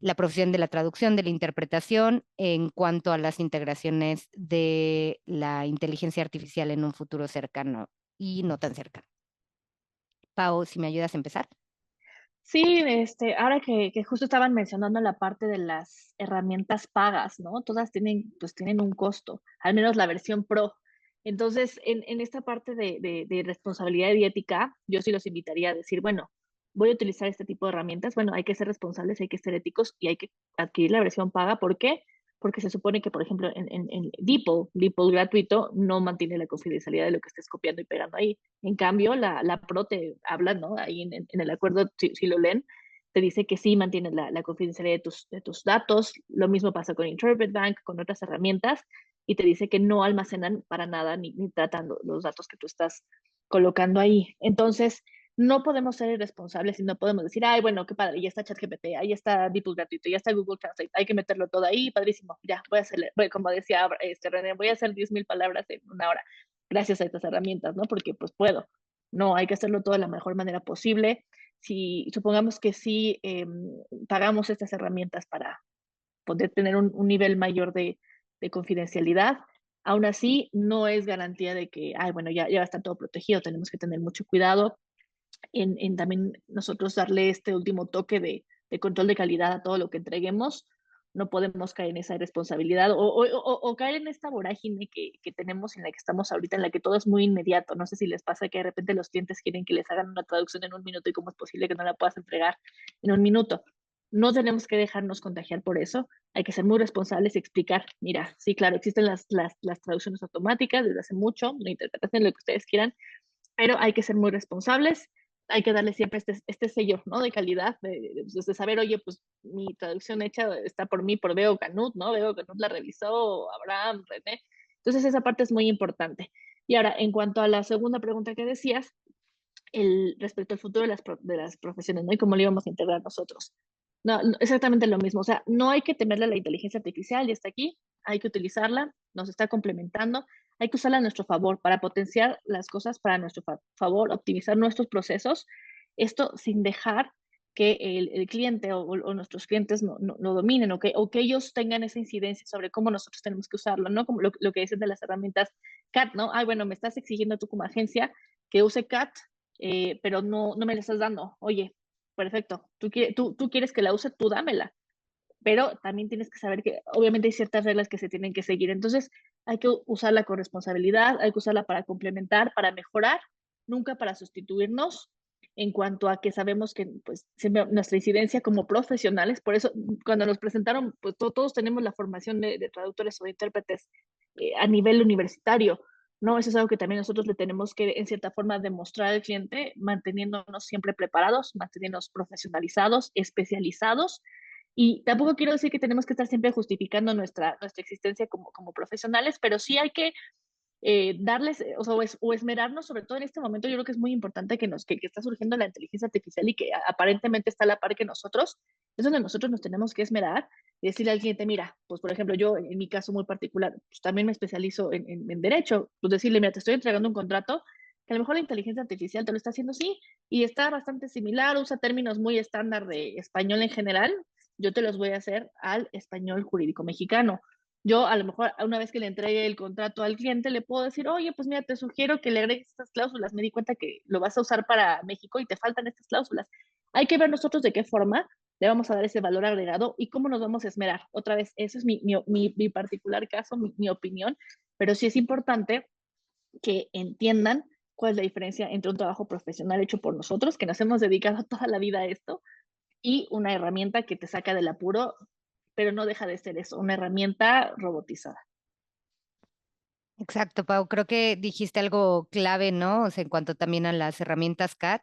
[SPEAKER 2] la profesión de la traducción, de la interpretación, en cuanto a las integraciones de la inteligencia artificial en un futuro cercano y no tan cercano. Pau, si me ayudas a empezar.
[SPEAKER 3] Sí, ahora que justo estaban mencionando la parte de las herramientas pagas, ¿no? Todas tienen un costo, al menos la versión Pro. Entonces, en esta parte de responsabilidad y ética, yo sí los invitaría a decir, bueno, voy a utilizar este tipo de herramientas, bueno, hay que ser responsables, hay que ser éticos y hay que adquirir la versión paga. ¿Por qué? Porque se supone que, por ejemplo, en DeepL gratuito no mantiene la confidencialidad de lo que estés copiando y pegando ahí. En cambio, la Pro te habla, ¿no? Ahí en el acuerdo, si lo leen, te dice que sí mantiene la confidencialidad de tus datos. Lo mismo pasa con Interpret Bank, con otras herramientas, y te dice que no almacenan para nada ni tratan los datos que tú estás colocando ahí. Entonces, no podemos ser irresponsables y no podemos decir, ay, bueno, qué padre, ya está ChatGPT, ahí está DeepL gratuito, ya está Google Translate, hay que meterlo todo ahí, padrísimo, ya, voy a hacer, como decía René, voy a hacer 10,000 palabras en una hora, gracias a estas herramientas, ¿no? Porque pues puedo. No, hay que hacerlo todo de la mejor manera posible. Si supongamos que sí pagamos estas herramientas para poder tener un nivel mayor de confidencialidad, aún así no es garantía de que, ay, bueno, ya va a estar todo protegido, tenemos que tener mucho cuidado en también nosotros darle este último toque de control de calidad a todo lo que entreguemos. No podemos caer en esa irresponsabilidad o caer en esta vorágine que tenemos en la que estamos ahorita, en la que todo es muy inmediato. No sé si les pasa que de repente los clientes quieren que les hagan una traducción en un minuto y cómo es posible que no la puedas entregar en un minuto. No tenemos que dejarnos contagiar por eso. Hay que ser muy responsables y explicar, mira, sí, claro, existen las traducciones automáticas desde hace mucho, la interpretación, lo que ustedes quieran, pero hay que ser muy responsables, hay que darle siempre este sello, ¿no? De calidad, de saber, oye, pues mi traducción hecha está por mí, por Bego Canut, ¿no? Bego Canut la revisó, Abraham, René. Entonces esa parte es muy importante. Y ahora, en cuanto a la segunda pregunta que decías, respecto al futuro de las profesiones, ¿no? Y cómo lo íbamos a integrar nosotros. No, exactamente lo mismo. O sea, no hay que temerle a la inteligencia artificial, ya está aquí, hay que utilizarla, nos está complementando, hay que usarla a nuestro favor para potenciar las cosas para nuestro favor, optimizar nuestros procesos Esto sin dejar que el cliente o nuestros clientes no dominen o que ellos tengan esa incidencia sobre cómo nosotros tenemos que usarlo, ¿no? Como lo que dicen de las herramientas CAT, ¿no? Ay, bueno, me estás exigiendo tú como agencia que use CAT, pero no me la estás dando. Oye, perfecto, tú quieres que la use, tú dámela. Pero también tienes que saber que obviamente hay ciertas reglas que se tienen que seguir. Entonces hay que usarla con responsabilidad, hay que usarla para complementar, para mejorar, nunca para sustituirnos en cuanto a que sabemos que pues siempre nuestra incidencia como profesionales, por eso cuando nos presentaron, pues todos tenemos la formación de traductores o de intérpretes a nivel universitario, ¿no? Eso es algo que también nosotros le tenemos que, en cierta forma, demostrar al cliente, manteniéndonos siempre preparados, manteniéndonos profesionalizados, especializados. Y tampoco quiero decir que tenemos que estar siempre justificando nuestra existencia como profesionales, pero sí hay que darles, o sea, o esmerarnos, sobre todo en este momento, yo creo que es muy importante que está surgiendo la inteligencia artificial y que aparentemente está a la par que nosotros, es donde nosotros nos tenemos que esmerar y decirle al cliente, mira, pues por ejemplo, yo en mi caso muy particular, pues también me especializo en derecho, pues decirle, mira, te estoy entregando un contrato, que a lo mejor la inteligencia artificial te lo está haciendo sí, y está bastante similar, usa términos muy estándar de español en general, yo te los voy a hacer al español jurídico mexicano. Yo a lo mejor una vez que le entregue el contrato al cliente le puedo decir, oye, pues mira, te sugiero que le agregues estas cláusulas, me di cuenta que lo vas a usar para México y te faltan estas cláusulas. Hay que ver nosotros de qué forma le vamos a dar ese valor agregado y cómo nos vamos a esmerar. Otra vez, eso es mi particular caso, mi opinión, pero sí es importante que entiendan cuál es la diferencia entre un trabajo profesional hecho por nosotros, que nos hemos dedicado toda la vida a esto, y una herramienta que te saca del apuro, pero no deja de ser eso, una herramienta robotizada.
[SPEAKER 2] Exacto, Pau. Creo que dijiste algo clave, ¿no? O sea, en cuanto también a las herramientas CAT,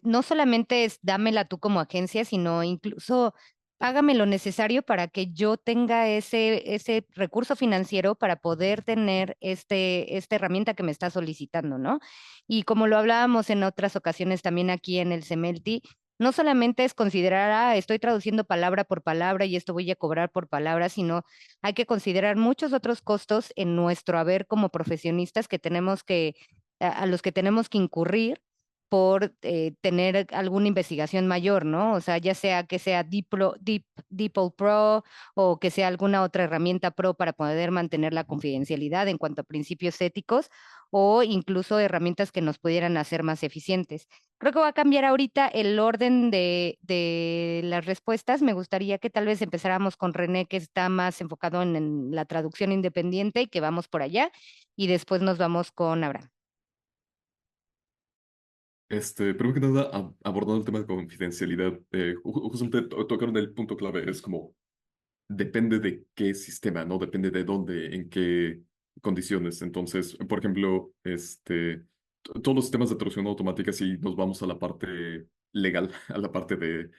[SPEAKER 2] no solamente es dámela tú como agencia, sino incluso págame lo necesario para que yo tenga ese recurso financiero para poder tener esta herramienta que me está solicitando, ¿no? Y como lo hablábamos en otras ocasiones también aquí en el CEMELTI, no solamente es considerar, estoy traduciendo palabra por palabra y esto voy a cobrar por palabra, sino hay que considerar muchos otros costos en nuestro haber como profesionistas que tenemos a los que tenemos que incurrir por tener alguna investigación mayor, ¿no? O sea, ya sea que sea DeepL Pro o que sea alguna otra herramienta pro para poder mantener la confidencialidad en cuanto a principios éticos o incluso herramientas que nos pudieran hacer más eficientes. Creo que va a cambiar ahorita el orden de las respuestas. Me gustaría que tal vez empezáramos con René, que está más enfocado en la traducción independiente y que vamos por allá, y después nos vamos con Abraham.
[SPEAKER 5] Primero que nada, abordando el tema de confidencialidad, justamente tocaron el punto clave, es como, depende de qué sistema, ¿no? Depende de dónde, en qué condiciones. Entonces, por ejemplo, todos los sistemas de traducción automática, si nos vamos a la parte legal, a la parte de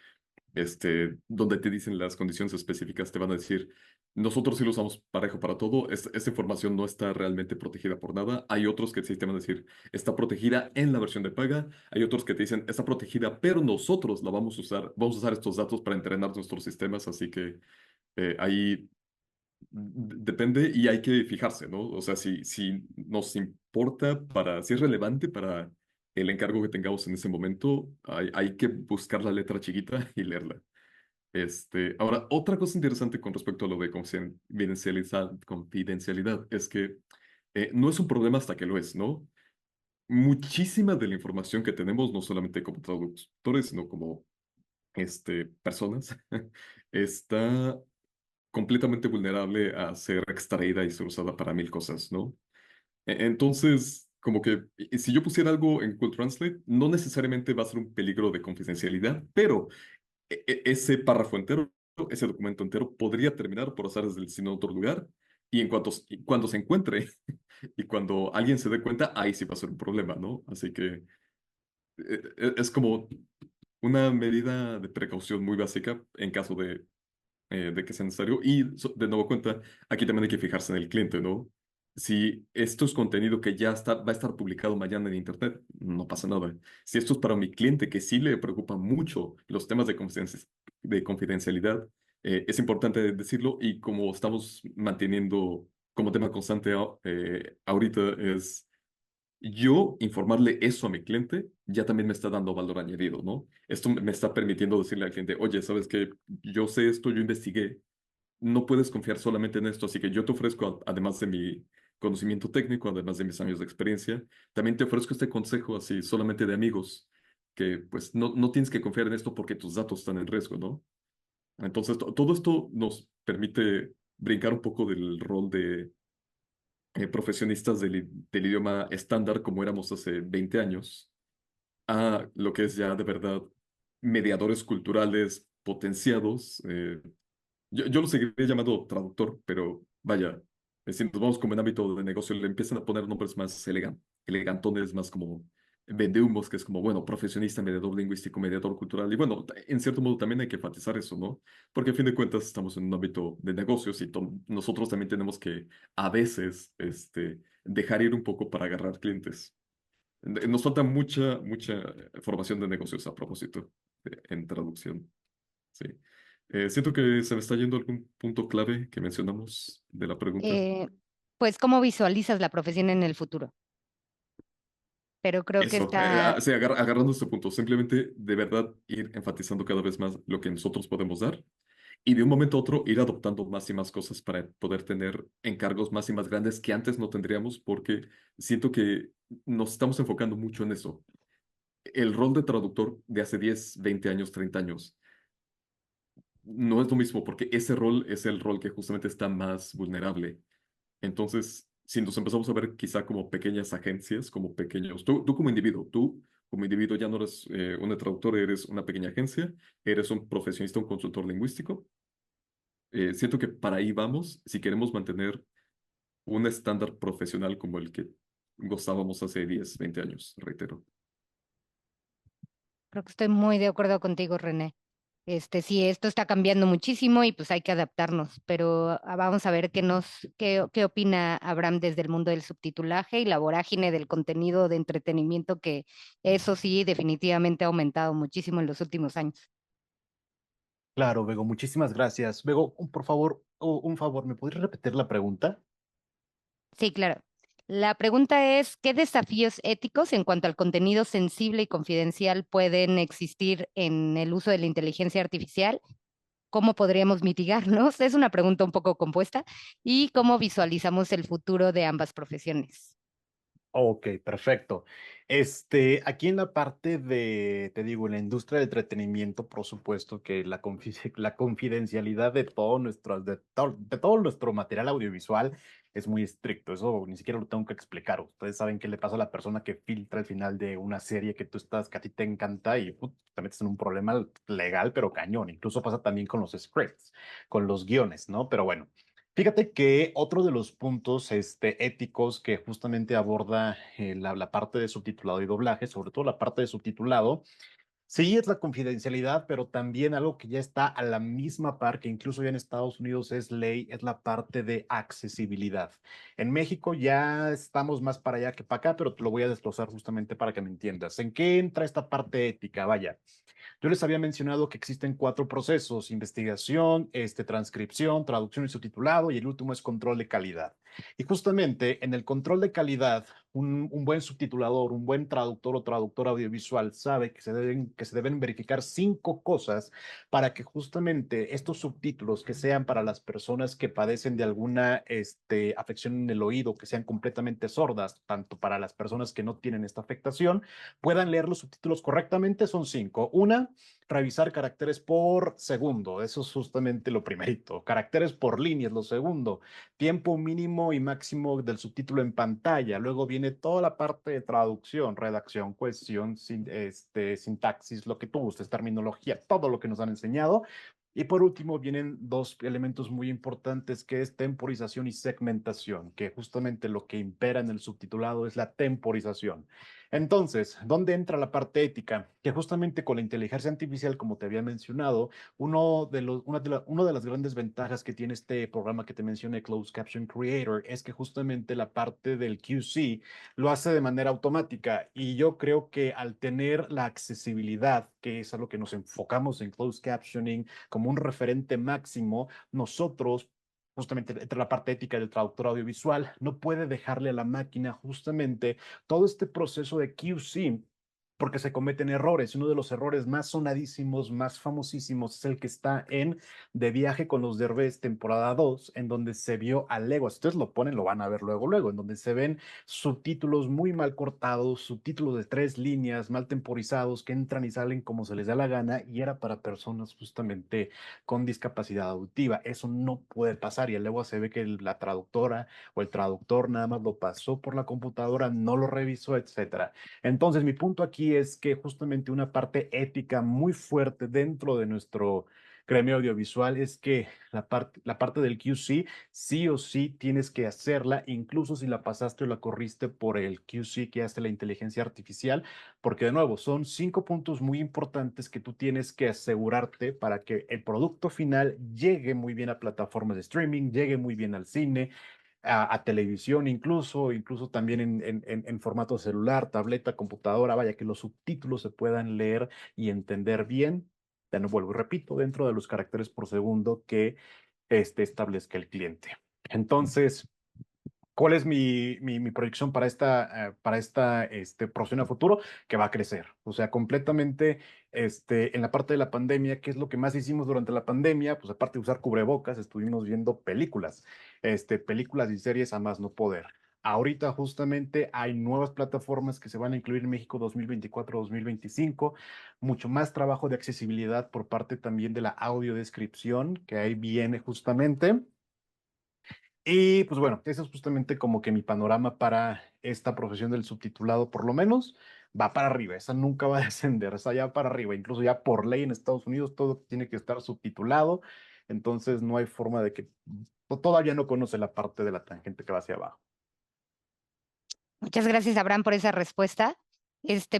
[SPEAKER 5] donde te dicen las condiciones específicas, te van a decir, nosotros sí lo usamos parejo para todo, esta información no está realmente protegida por nada. Hay otros que sí te van a decir, está protegida en la versión de paga. Hay otros que te dicen, está protegida, pero nosotros la vamos a usar estos datos para entrenar nuestros sistemas, así que ahí depende y hay que fijarse, ¿no? O sea, si nos importa si es relevante para el encargo que tengamos en ese momento, hay que buscar la letra chiquita y leerla. Ahora, otra cosa interesante con respecto a lo de confidencialidad es que no es un problema hasta que lo es, ¿no? Muchísima de la información que tenemos, no solamente como traductores, sino como personas, está completamente vulnerable a ser extraída y ser usada para mil cosas, ¿no? Entonces, como que si yo pusiera algo en Google Translate, no necesariamente va a ser un peligro de confidencialidad, pero ese párrafo entero, ese documento entero, podría terminar por usar desde el destino a otro lugar, y cuando se encuentre y cuando alguien se dé cuenta, ahí sí va a ser un problema, ¿no? Así que es como una medida de precaución muy básica en caso de que sea necesario. Y de nuevo cuenta, aquí también hay que fijarse en el cliente, ¿no? Si esto es contenido que va a estar publicado mañana en Internet, no pasa nada. Si esto es para mi cliente que sí le preocupa mucho los temas de confidencialidad, es importante decirlo y como estamos manteniendo como tema constante ahorita es yo informarle eso a mi cliente ya también me está dando valor añadido, ¿no? Esto me está permitiendo decirle al cliente, oye, ¿sabes qué? Yo sé esto, yo investigué, no puedes confiar solamente en esto, así que yo te ofrezco, además de mi conocimiento técnico, además de mis años de experiencia, también te ofrezco este consejo así solamente de amigos, que pues no tienes que confiar en esto porque tus datos están en riesgo, ¿no? Entonces, todo esto nos permite brincar un poco del rol de profesionistas del idioma estándar como éramos hace 20 años a lo que es ya de verdad mediadores culturales potenciados. Yo lo seguiré llamando traductor, pero vaya, si nos vamos como en ámbito de negocio, le empiezan a poner nombres más elegantones, más como vendehumos, que es como, bueno, profesionista, mediador lingüístico, mediador cultural. Y bueno, en cierto modo también hay que enfatizar eso, ¿no? Porque a fin de cuentas estamos en un ámbito de negocios y nosotros también tenemos que a veces dejar ir un poco para agarrar clientes. Nos falta mucha formación de negocios a propósito en traducción. Sí. Siento que se me está yendo algún punto clave que mencionamos de la pregunta.
[SPEAKER 2] Pues, ¿cómo visualizas la profesión en el futuro? Pero creo que
[SPEAKER 5] Eso,
[SPEAKER 2] está,
[SPEAKER 5] sí, agarrando este punto, simplemente de verdad ir enfatizando cada vez más lo que nosotros podemos dar y de un momento a otro ir adoptando más y más cosas para poder tener encargos más y más grandes que antes no tendríamos porque siento que nos estamos enfocando mucho en eso. El rol de traductor de hace 10, 20 años, 30 años no es lo mismo porque ese rol es el rol que justamente está más vulnerable. Entonces, si nos empezamos a ver quizá como pequeñas agencias, como pequeños, tú como individuo ya no eres un traductor, eres una pequeña agencia, eres un profesionista, un consultor lingüístico. Siento que para ahí vamos si queremos mantener un estándar profesional como el que gozábamos hace 10, 20 años, reitero.
[SPEAKER 2] creo que estoy muy de acuerdo contigo, René. Sí, esto está cambiando muchísimo y pues hay que adaptarnos, pero vamos a ver qué opina Abraham desde el mundo del subtitulaje y la vorágine del contenido de entretenimiento, que eso sí definitivamente ha aumentado muchísimo en los últimos años.
[SPEAKER 4] Claro, Bego, muchísimas gracias. Bego, por favor, un favor, ¿me podrías repetir la pregunta?
[SPEAKER 2] Sí, claro. La pregunta es, ¿qué desafíos éticos en cuanto al contenido sensible y confidencial pueden existir en el uso de la inteligencia artificial? ¿Cómo podríamos mitigarlos? Es una pregunta un poco compuesta. ¿Y cómo visualizamos el futuro de ambas profesiones?
[SPEAKER 4] Ok, perfecto. Aquí en la parte de, te digo, en la industria del entretenimiento, por supuesto que la confidencialidad de todo nuestro material audiovisual es muy estricto. Eso ni siquiera lo tengo que explicar. Ustedes saben qué le pasa a la persona que filtra al final de una serie que a ti te encanta y te metes en un problema legal, pero cañón. Incluso pasa también con los scripts, con los guiones, ¿no? Pero bueno. Fíjate que otro de los puntos éticos que justamente aborda la parte de subtitulado y doblaje, sobre todo la parte de subtitulado, sí es la confidencialidad, pero también algo que ya está a la misma par, que incluso ya en Estados Unidos es ley, es la parte de accesibilidad. En México ya estamos más para allá que para acá, pero te lo voy a desglosar justamente para que me entiendas. ¿En qué entra esta parte ética? Vaya. Yo les había mencionado que existen 4 procesos: investigación, transcripción, traducción y subtitulado, y el último es control de calidad. Y justamente en el control de calidad, un buen subtitulador, un buen traductor o traductora audiovisual sabe que se deben verificar 5 cosas para que justamente estos subtítulos que sean para las personas que padecen de alguna afección en el oído, que sean completamente sordas, tanto para las personas que no tienen esta afectación, puedan leer los subtítulos correctamente. Son 5. Una, revisar caracteres por segundo. Eso es justamente lo primerito. Caracteres por línea es lo segundo. Tiempo mínimo y máximo del subtítulo en pantalla. Luego viene toda la parte de traducción, redacción, cohesión, sintaxis, lo que tú gustes, terminología, todo lo que nos han enseñado. Y por último vienen 2 elementos muy importantes, que es temporización y segmentación, que justamente lo que impera en el subtitulado es la temporización. Entonces, ¿dónde entra la parte ética? Que justamente con la inteligencia artificial, como te había mencionado, una de las grandes ventajas que tiene este programa que te mencioné, Closed Caption Creator, es que justamente la parte del QC lo hace de manera automática. Y yo creo que al tener la accesibilidad, que es a lo que nos enfocamos en Closed Captioning como un referente máximo, nosotros justamente entre la parte ética del traductor audiovisual, no puede dejarle a la máquina justamente todo este proceso de QC, porque se cometen errores. Uno de los errores más sonadísimos, más famosísimos, es el que está en De viaje con los Derbez, temporada 2, en donde se vio a leguas. Si ustedes lo ponen, lo van a ver luego, en donde se ven subtítulos muy mal cortados, subtítulos de 3 líneas, mal temporizados, que entran y salen como se les da la gana, y era para personas justamente con discapacidad auditiva. Eso no puede pasar, y luego se ve que la traductora o el traductor nada más lo pasó por la computadora, no lo revisó, etcétera. Entonces, mi punto aquí es que justamente una parte ética muy fuerte dentro de nuestro gremio audiovisual es que la parte del QC sí o sí tienes que hacerla, incluso si la pasaste o la corriste por el QC que hace la inteligencia artificial, porque de nuevo son 5 puntos muy importantes que tú tienes que asegurarte para que el producto final llegue muy bien a plataformas de streaming, llegue muy bien al cine, a televisión incluso también en formato celular, tableta, computadora, vaya, que los subtítulos se puedan leer y entender bien. De nuevo, vuelvo y repito, dentro de los caracteres por segundo que establezca el cliente. Entonces, ¿cuál es mi proyección para esta profesión a futuro? Que va a crecer. O sea, completamente en la parte de la pandemia, ¿qué es lo que más hicimos durante la pandemia? Pues aparte de usar cubrebocas, estuvimos viendo películas, películas y series a más no poder. Ahorita justamente hay nuevas plataformas que se van a incluir en México 2024-2025, mucho más trabajo de accesibilidad por parte también de la audiodescripción, que ahí viene justamente. Y pues bueno, eso es justamente como que mi panorama para esta profesión del subtitulado, por lo menos va para arriba, esa nunca va a descender, esa ya para arriba, incluso ya por ley en Estados Unidos todo tiene que estar subtitulado, entonces no hay forma de que todavía no conoce la parte de la tangente que va hacia abajo.
[SPEAKER 2] Muchas gracias, Abraham, por esa respuesta.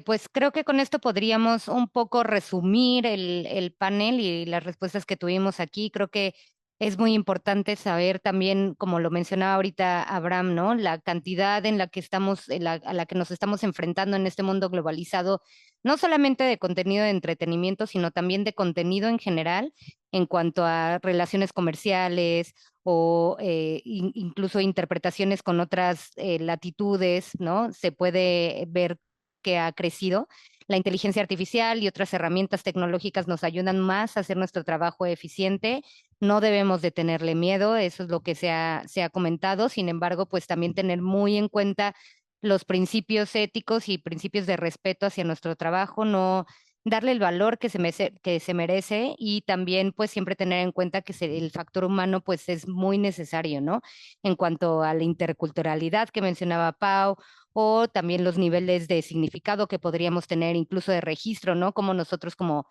[SPEAKER 2] Pues creo que con esto podríamos un poco resumir el panel y las respuestas que tuvimos aquí. Creo que es muy importante saber también, como lo mencionaba ahorita Abraham, ¿no? La cantidad en la que estamos, a la que nos estamos enfrentando en este mundo globalizado, no solamente de contenido de entretenimiento, sino también de contenido en general, en cuanto a relaciones comerciales o incluso interpretaciones con otras latitudes, ¿no? Se puede ver que ha crecido. La inteligencia artificial y otras herramientas tecnológicas nos ayudan más a hacer nuestro trabajo eficiente. No debemos de tenerle miedo, eso es lo que se ha comentado. Sin embargo, pues también tener muy en cuenta los principios éticos y principios de respeto hacia nuestro trabajo, no darle el valor que se merece y también pues siempre tener en cuenta que el factor humano pues es muy necesario, ¿no? En cuanto a la interculturalidad que mencionaba Pau o también los niveles de significado que podríamos tener, incluso de registro, ¿no? Como nosotros como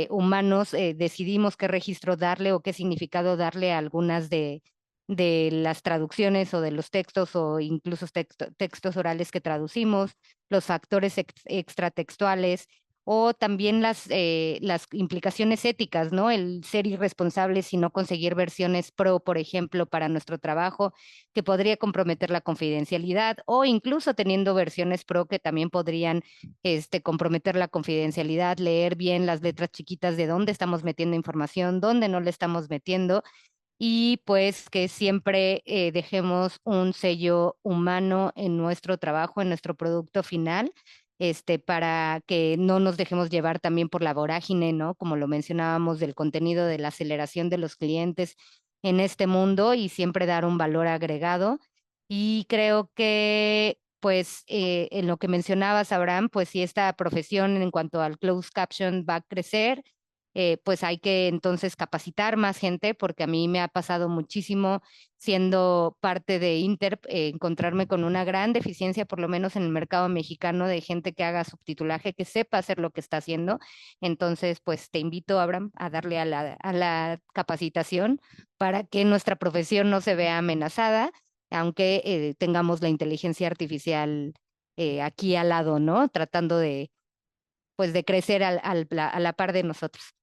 [SPEAKER 2] humanos decidimos qué registro darle o qué significado darle a algunas de las traducciones o de los textos o incluso textos orales que traducimos, los factores extratextuales o también las implicaciones éticas, ¿no? El ser irresponsables y no conseguir versiones pro, por ejemplo, para nuestro trabajo, que podría comprometer la confidencialidad, o incluso teniendo versiones pro que también podrían comprometer la confidencialidad, leer bien las letras chiquitas de dónde estamos metiendo información, dónde no le estamos metiendo, y pues que siempre dejemos un sello humano en nuestro trabajo, en nuestro producto final, para que no nos dejemos llevar también por la vorágine, ¿no? Como lo mencionábamos, del contenido, de la aceleración de los clientes en este mundo y siempre dar un valor agregado. Y creo que, pues, en lo que mencionabas, Abraham, pues si esta profesión en cuanto al closed caption va a crecer, pues hay que entonces capacitar más gente, porque a mí me ha pasado muchísimo siendo parte de Interp, encontrarme con una gran deficiencia, por lo menos en el mercado mexicano, de gente que haga subtitulaje, que sepa hacer lo que está haciendo. Entonces, pues te invito, Abraham, a darle a la capacitación para que nuestra profesión no se vea amenazada, aunque tengamos la inteligencia artificial aquí al lado, ¿no? Tratando pues, de crecer a la par de nosotros.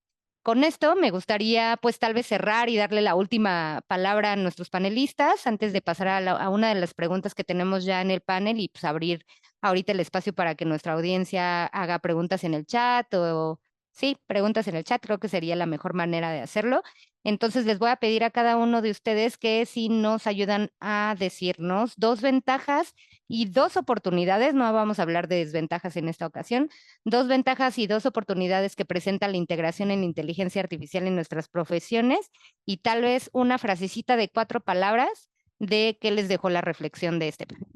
[SPEAKER 2] Con esto me gustaría pues tal vez cerrar y darle la última palabra a nuestros panelistas antes de pasar a una de las preguntas que tenemos ya en el panel y pues abrir ahorita el espacio para que nuestra audiencia haga preguntas en el chat o Sí, preguntas en el chat, creo que sería la mejor manera de hacerlo. Entonces les voy a pedir a cada uno de ustedes que si nos ayudan a decirnos 2 ventajas y 2 oportunidades, no vamos a hablar de desventajas en esta ocasión, 2 ventajas y 2 oportunidades que presenta la integración en inteligencia artificial en nuestras profesiones y tal vez una frasecita de 4 palabras de qué les dejó la reflexión de este plan.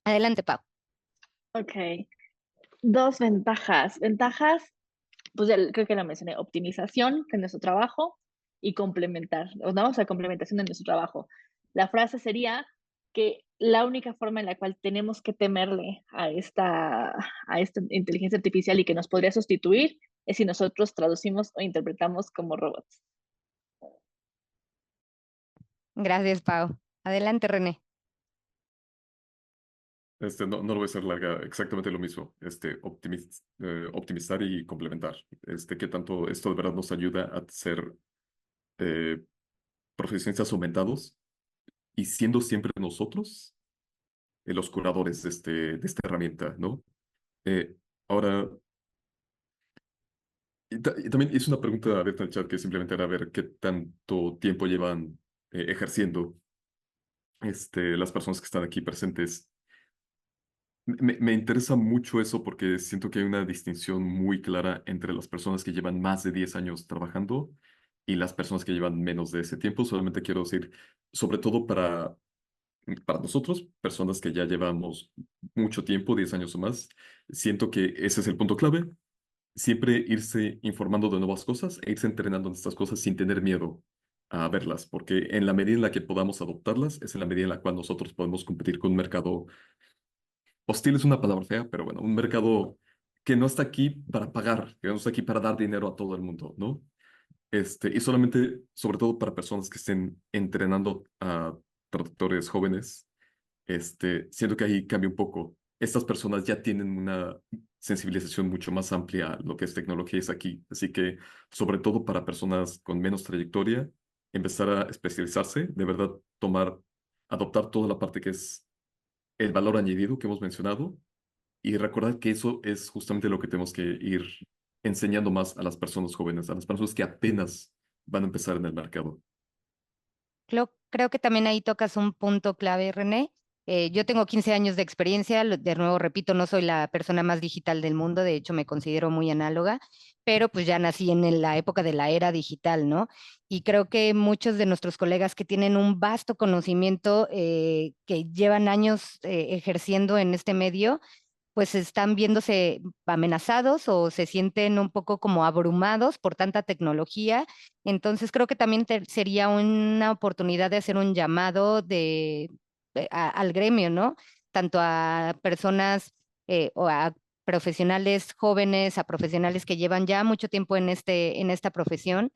[SPEAKER 2] Adelante, Pau.
[SPEAKER 3] Ok, 2 ventajas. Ventajas, pues ya creo que la mencioné, optimización de nuestro trabajo y complementar, o vamos a complementación de nuestro trabajo. La frase sería que la única forma en la cual tenemos que temerle a esta inteligencia artificial y que nos podría sustituir es si nosotros traducimos o interpretamos como robots.
[SPEAKER 2] Gracias, Pau. Adelante, René.
[SPEAKER 5] No lo voy a hacer larga, exactamente lo mismo. Optimizar y complementar. Qué tanto esto de verdad nos ayuda a ser profesionistas aumentados y siendo siempre nosotros los curadores de esta herramienta, ¿no? Eh, ahora, y también hice una pregunta abierta en el chat que simplemente era ver qué tanto tiempo llevan ejerciendo las personas que están aquí presentes. Me interesa mucho eso porque siento que hay una distinción muy clara entre las personas que llevan más de 10 años trabajando y las personas que llevan menos de ese tiempo. Solamente quiero decir, sobre todo para nosotros, personas que ya llevamos mucho tiempo, 10 años o más, siento que ese es el punto clave. Siempre irse informando de nuevas cosas e irse entrenando en estas cosas sin tener miedo a verlas, porque en la medida en la que podamos adoptarlas, es en la medida en la cual nosotros podemos competir con un mercado hostil, es una palabra fea, pero bueno, un mercado que no está aquí para pagar, que no está aquí para dar dinero a todo el mundo, ¿no? Y solamente, sobre todo para personas que estén entrenando a traductores jóvenes, siento que ahí cambia un poco. Estas personas ya tienen una sensibilización mucho más amplia a lo que es tecnología es aquí. Así que, sobre todo para personas con menos trayectoria, empezar a especializarse, de verdad adoptar toda la parte que es el valor añadido que hemos mencionado y recordar que eso es justamente lo que tenemos que ir enseñando más a las personas jóvenes, a las personas que apenas van a empezar en el mercado.
[SPEAKER 2] Creo que también ahí tocas un punto clave, René. Yo tengo 15 años de experiencia, de nuevo repito, no soy la persona más digital del mundo, de hecho me considero muy análoga, pero pues ya nací en la época de la era digital, ¿no? Y creo que muchos de nuestros colegas que tienen un vasto conocimiento, que llevan años ejerciendo en este medio, pues están viéndose amenazados o se sienten un poco como abrumados por tanta tecnología. Entonces creo que también sería una oportunidad de hacer un llamado al gremio, ¿no? Tanto a personas o a profesionales jóvenes, a profesionales que llevan ya mucho tiempo en esta profesión,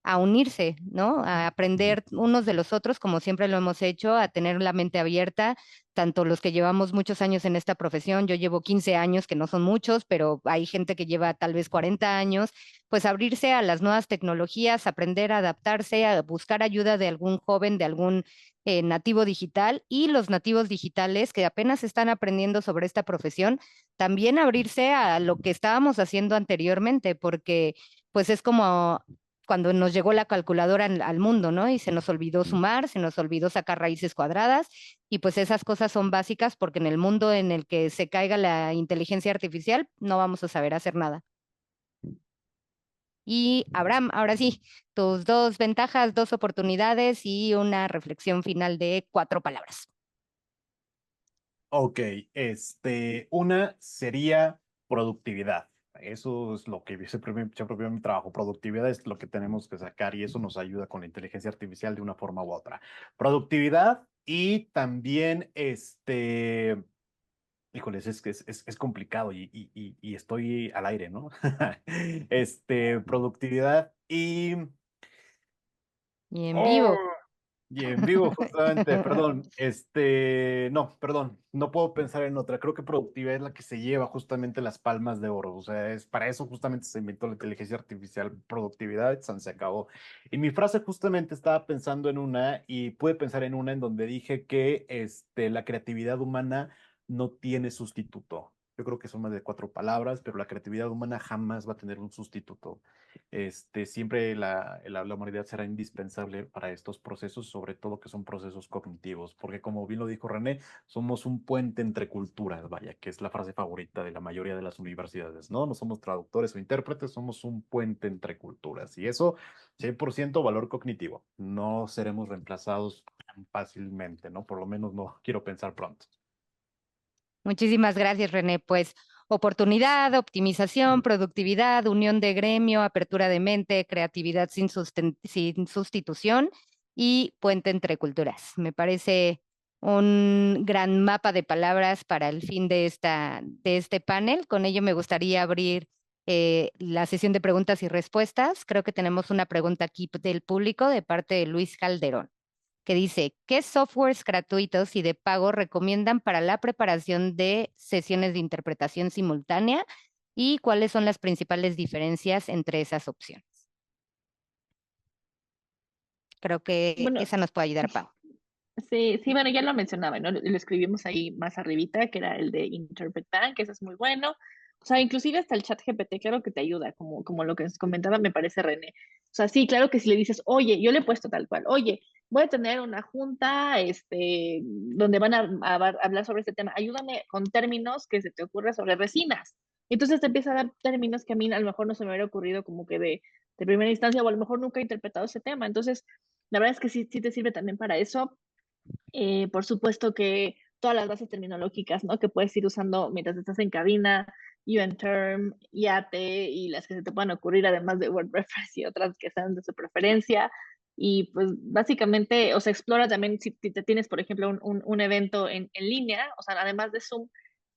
[SPEAKER 2] a unirse, ¿no? A aprender unos de los otros, como siempre lo hemos hecho, a tener la mente abierta, tanto los que llevamos muchos años en esta profesión, yo llevo 15 años, que no son muchos, pero hay gente que lleva tal vez 40 años, pues abrirse a las nuevas tecnologías, aprender a adaptarse, a buscar ayuda de algún joven, de algún nativo digital y los nativos digitales que apenas están aprendiendo sobre esta profesión, también abrirse a lo que estábamos haciendo anteriormente, porque pues es como cuando nos llegó la calculadora al mundo, ¿no? Y se nos olvidó sumar, se nos olvidó sacar raíces cuadradas, y pues esas cosas son básicas porque en el mundo en el que se caiga la inteligencia artificial no vamos a saber hacer nada. Y Abraham, ahora sí, tus 2 ventajas, 2 oportunidades y una reflexión final de 4 palabras.
[SPEAKER 4] Ok, una sería productividad. Eso es lo que siempre veo en mi trabajo. Productividad es lo que tenemos que sacar y eso nos ayuda con la inteligencia artificial de una forma u otra. Productividad y también, híjoles, es que es complicado y estoy al aire, ¿no? Productividad y...
[SPEAKER 2] Y en
[SPEAKER 4] ¡Oh!
[SPEAKER 2] vivo.
[SPEAKER 4] Y en vivo, justamente, perdón, no, perdón, no puedo pensar en otra. Creo que productividad es la que se lleva justamente las palmas de oro. O sea, es para eso justamente se inventó la inteligencia artificial, productividad, se acabó. Y mi frase justamente estaba pensando en una y pude pensar en una en donde dije que la creatividad humana no tiene sustituto. yo creo que son más de 4 palabras, pero la creatividad humana jamás va a tener un sustituto. Siempre la humanidad será indispensable para estos procesos, sobre todo que son procesos cognitivos, porque como bien lo dijo René, somos un puente entre culturas, vaya, que es la frase favorita de la mayoría de las universidades, ¿no? No somos traductores o intérpretes, somos un puente entre culturas, y eso, 100% valor cognitivo. No seremos reemplazados tan fácilmente, ¿no? Por lo menos no quiero pensar pronto.
[SPEAKER 2] Muchísimas gracias, René. Pues oportunidad, optimización, productividad, unión de gremio, apertura de mente, creatividad sin sustitución y puente entre culturas. Me parece un gran mapa de palabras para el fin de este panel. Con ello me gustaría abrir la sesión de preguntas y respuestas. Creo que tenemos una pregunta aquí del público de parte de Luis Calderón, que dice, ¿qué softwares gratuitos y de pago recomiendan para la preparación de sesiones de interpretación simultánea y cuáles son las principales diferencias entre esas opciones? Creo que
[SPEAKER 3] Bueno,
[SPEAKER 2] esa nos puede ayudar, Pau.
[SPEAKER 3] sí, sí, bueno, ya lo mencionaba, ¿no? Lo escribimos ahí más arribita, que era el de Interpretar, que ese es muy bueno. O sea, inclusive hasta el chat GPT, claro que te ayuda, como lo que nos comentaba, me parece René. O sea, sí, claro que si le dices, oye, yo le he puesto tal cual, oye, voy a tener una junta, donde van a hablar sobre este tema, ayúdame con términos que se te ocurra sobre resinas. Entonces te empieza a dar términos que a mí a lo mejor no se me hubiera ocurrido como que de primera instancia, o a lo mejor nunca he interpretado ese tema. Entonces, la verdad es que sí, sí te sirve también para eso. Por supuesto que todas las bases terminológicas, ¿no? Que puedes ir usando mientras estás en cabina, UNTerm, IATE y las que se te puedan ocurrir, además de WordReference y otras que sean de su preferencia. Y pues básicamente, o sea, explora también si te tienes, por ejemplo, un evento en línea, o sea, además de Zoom,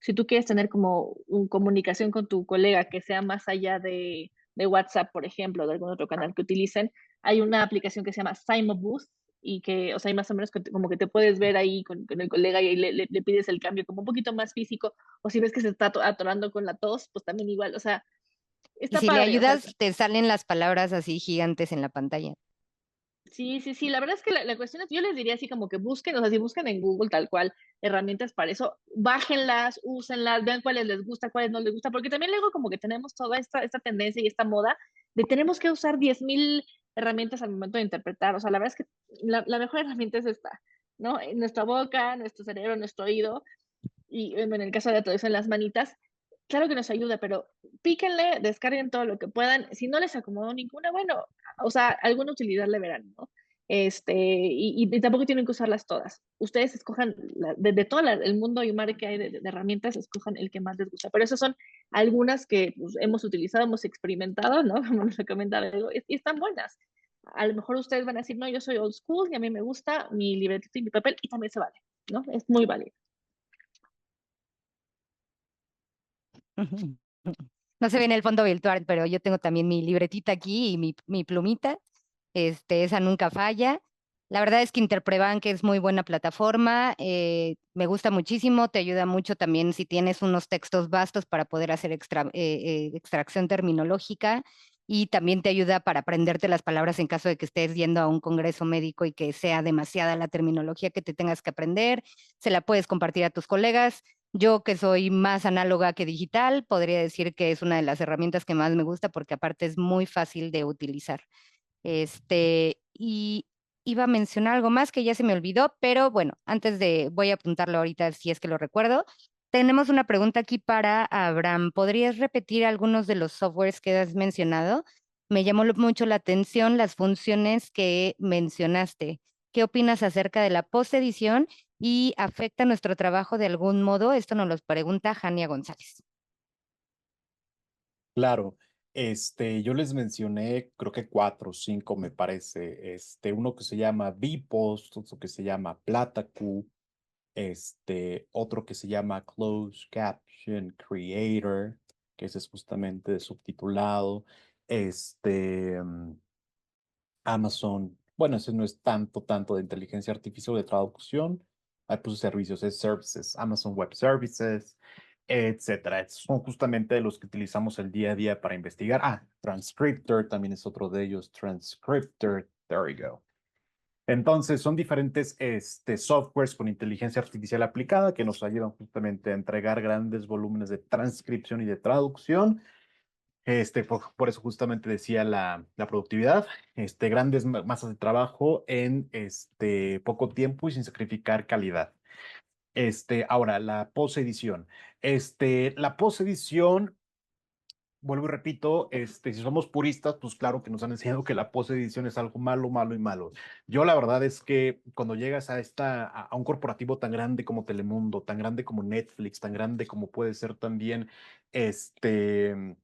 [SPEAKER 3] si tú quieres tener como una comunicación con tu colega que sea más allá de WhatsApp, por ejemplo, de algún otro canal que utilicen, hay una aplicación que se llama Simobooth y que, o sea, hay más o menos como que te puedes ver ahí con el colega y le pides el cambio como un poquito más físico, o si ves que se está atorando con la tos, pues también igual, o sea,
[SPEAKER 2] Y
[SPEAKER 3] está
[SPEAKER 2] si le
[SPEAKER 3] padre, o sea,
[SPEAKER 2] ayudas, te salen las palabras así gigantes en la pantalla.
[SPEAKER 3] sí, sí, sí, la verdad es que la cuestión es, yo les diría así como que busquen, o sea, si buscan en Google tal cual herramientas para eso, bájenlas, úsenlas, vean cuáles les gusta, cuáles no les gusta, porque también luego como que tenemos toda esta tendencia y esta moda de tenemos que usar 10,000 herramientas al momento de interpretar, o sea, la verdad es que la mejor herramienta es esta, ¿no? Nuestra boca, nuestro cerebro, nuestro oído, y en el caso de la traducción, las manitas, claro que nos ayuda, pero píquenle, descarguen todo lo que puedan. Si no les acomodó ninguna, bueno, o sea, alguna utilidad le verán, ¿no? Y tampoco tienen que usarlas todas. Ustedes escojan, de todo el mundo y mar que hay de herramientas, escojan el que más les gusta. Pero esas son algunas que pues, hemos utilizado, hemos experimentado, ¿no? Como nos recomienda algo, y están buenas. A lo mejor ustedes van a decir, no, yo soy old school y a mí me gusta mi libretito y mi papel, y también se vale, ¿no? Es muy válido.
[SPEAKER 2] No se ve en el fondo virtual, pero yo tengo también mi libretita aquí y mi plumita. Esa nunca falla. La verdad es que Interprebank es muy buena plataforma, me gusta muchísimo, te ayuda mucho también si tienes unos textos vastos para poder hacer extracción terminológica y también te ayuda para aprenderte las palabras en caso de que estés yendo a un congreso médico y que sea demasiada la terminología que te tengas que aprender, se la puedes compartir a tus colegas. Yo que soy más análoga que digital, podría decir que es una de las herramientas que más me gusta porque aparte es muy fácil de utilizar. Y iba a mencionar algo más que ya se me olvidó, pero bueno, voy a apuntarlo ahorita si es que lo recuerdo. Tenemos una pregunta aquí para Abraham. ¿Podrías repetir algunos de los softwares que has mencionado? Me llamó mucho la atención las funciones que mencionaste. ¿Qué opinas acerca de la postedición y afecta nuestro trabajo de algún modo? Esto nos lo pregunta Jania González.
[SPEAKER 4] Claro, yo les mencioné, creo que 4 o 5 me parece, uno que se llama Vpost, otro que se llama Platacu, otro que se llama Closed Caption Creator, que ese es justamente de subtitulado, Amazon, bueno, ese no es tanto de inteligencia artificial o de traducción, hay pues servicios, es services, Amazon Web Services, etcétera. Son justamente los que utilizamos el día a día para investigar. Transcriptor también es otro de ellos, Transcriptor, there we go. Entonces, son diferentes softwares con inteligencia artificial aplicada que nos ayudan justamente a entregar grandes volúmenes de transcripción y de traducción. Por eso justamente decía la productividad, grandes masas de trabajo en poco tiempo y sin sacrificar calidad. Ahora, la posedición. La posedición, vuelvo y repito, si somos puristas, pues claro que nos han enseñado que la posedición es algo malo, malo y malo. Yo la verdad es que cuando llegas a un corporativo tan grande como Telemundo, tan grande como Netflix, tan grande como puede ser también HBO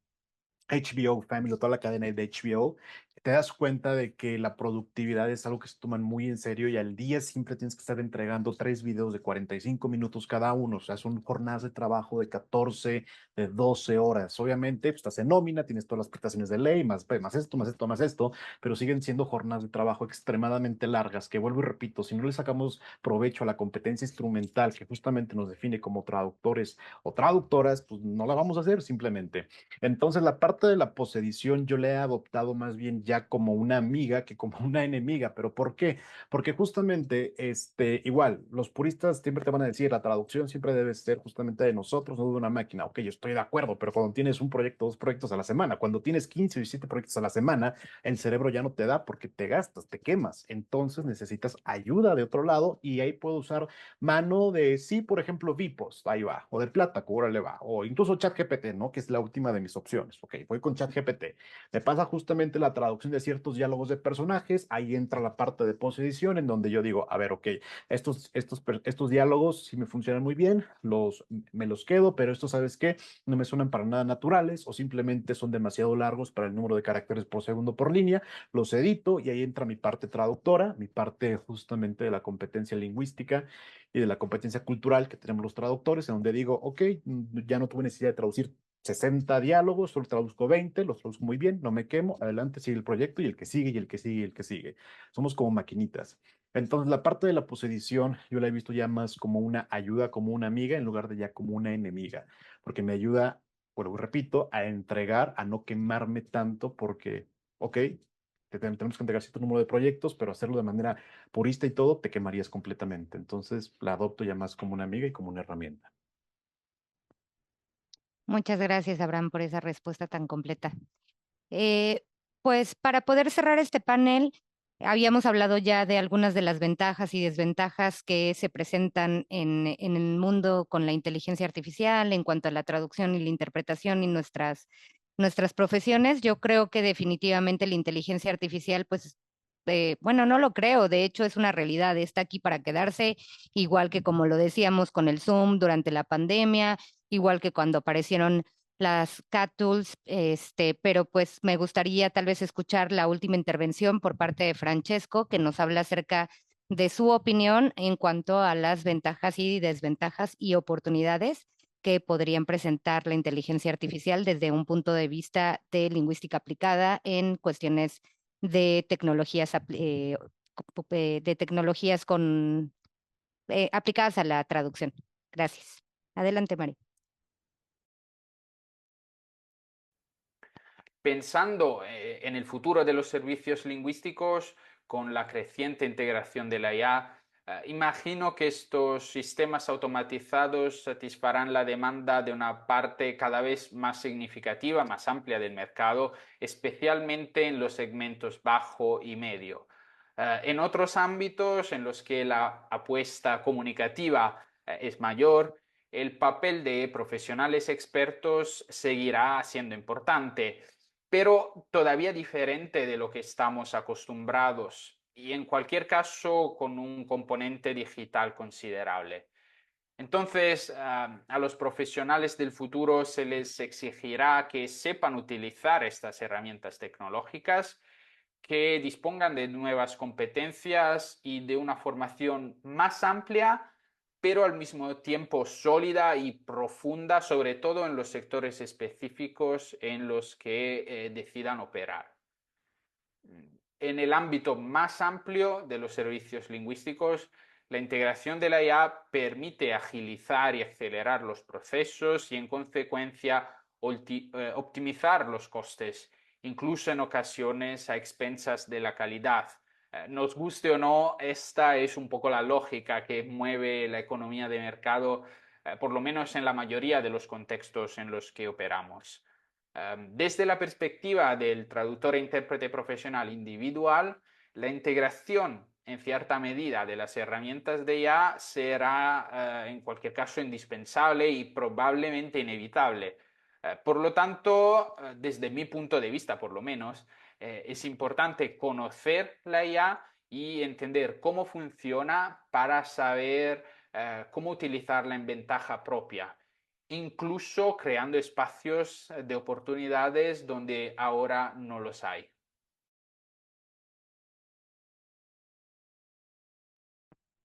[SPEAKER 4] Family o toda la cadena de HBO, te das cuenta de que la productividad es algo que se toman muy en serio y al día siempre tienes que estar entregando 3 videos de 45 minutos cada uno. O sea, son jornadas de trabajo de 14, de 12 horas. Obviamente, pues, estás en nómina, tienes todas las prestaciones de ley, más esto, más esto, más esto, pero siguen siendo jornadas de trabajo extremadamente largas, que vuelvo y repito, si no le sacamos provecho a la competencia instrumental que justamente nos define como traductores o traductoras, pues no la vamos a hacer simplemente. Entonces, la parte de la posedición yo la he adoptado más bien ya como una amiga que como una enemiga. ¿Pero por qué? Porque justamente, igual, los puristas siempre te van a decir, la traducción siempre debe ser justamente de nosotros, no de una máquina. Ok, yo estoy de acuerdo, pero cuando tienes un proyecto, 2 proyectos a la semana, cuando tienes 15 o 17 proyectos a la semana, el cerebro ya no te da porque te gastas, te quemas. Entonces, necesitas ayuda de otro lado y ahí puedo usar mano de, sí, por ejemplo, Vipos, ahí va, o de Plata, ahora le va, o incluso ChatGPT, ¿no? Que es la última de mis opciones. Ok, voy con ChatGPT. Me pasa justamente la traducción de ciertos diálogos de personajes, ahí entra la parte de posedición en donde yo digo, a ver, ok, estos diálogos sí me funcionan muy bien, me los quedo, pero estos, ¿sabes qué? No me suenan para nada naturales o simplemente son demasiado largos para el número de caracteres por segundo por línea, los edito y ahí entra mi parte traductora, mi parte justamente de la competencia lingüística y de la competencia cultural que tenemos los traductores, en donde digo, ok, ya no tuve necesidad de traducir 60 diálogos, solo traduzco 20, los traduzco muy bien, no me quemo, adelante sigue el proyecto y el que sigue y el que sigue y el que sigue. Somos como maquinitas. Entonces, la parte de la posedición yo la he visto ya más como una ayuda, como una amiga, en lugar de ya como una enemiga, porque me ayuda, vuelvo y repito, a entregar, a no quemarme tanto, porque, ok, tenemos que entregar cierto número de proyectos, pero hacerlo de manera purista y todo, te quemarías completamente. Entonces, la adopto ya más como una amiga y como una herramienta.
[SPEAKER 2] Muchas gracias, Abraham, por esa respuesta tan completa. Pues para poder cerrar este panel, habíamos hablado ya de algunas de las ventajas y desventajas que se presentan en el mundo con la inteligencia artificial en cuanto a la traducción y la interpretación y nuestras profesiones. Yo creo que definitivamente la inteligencia artificial, pues, bueno, no lo creo, de hecho es una realidad, está aquí para quedarse, igual que como lo decíamos con el Zoom durante la pandemia, igual que cuando aparecieron las Cat Tools, pero pues me gustaría tal vez escuchar la última intervención por parte de Francesco, que nos habla acerca de su opinión en cuanto a las ventajas y desventajas y oportunidades que podrían presentar la inteligencia artificial desde un punto de vista de lingüística aplicada en cuestiones de tecnologías, de tecnologías aplicadas a la traducción. Gracias. Adelante, Mari.
[SPEAKER 6] Pensando en el futuro de los servicios lingüísticos, con la creciente integración de la IA, imagino que estos sistemas automatizados satisfarán la demanda de una parte cada vez más significativa, más amplia del mercado, especialmente en los segmentos bajo y medio. En otros ámbitos en los que la apuesta comunicativa es mayor, el papel de profesionales expertos seguirá siendo importante, pero todavía diferente de lo que estamos acostumbrados y en cualquier caso con un componente digital considerable. Entonces, a los profesionales del futuro se les exigirá que sepan utilizar estas herramientas tecnológicas, que dispongan de nuevas competencias y de una formación más amplia, pero al mismo tiempo sólida y profunda, sobre todo en los sectores específicos en los que decidan operar. En el ámbito más amplio de los servicios lingüísticos, la integración de la IA permite agilizar y acelerar los procesos y, en consecuencia, optimizar los costes, incluso en ocasiones a expensas de la calidad, Nos guste o no, esta es un poco la lógica que mueve la economía de mercado, por lo menos en la mayoría de los contextos en los que operamos. Desde la perspectiva del traductor e intérprete profesional individual, la integración en cierta medida de las herramientas de IA será en cualquier caso indispensable y probablemente inevitable. Por lo tanto, desde mi punto de vista por lo menos, es importante conocer la IA y entender cómo funciona para saber cómo utilizarla en ventaja propia, incluso creando espacios de oportunidades donde ahora no los hay.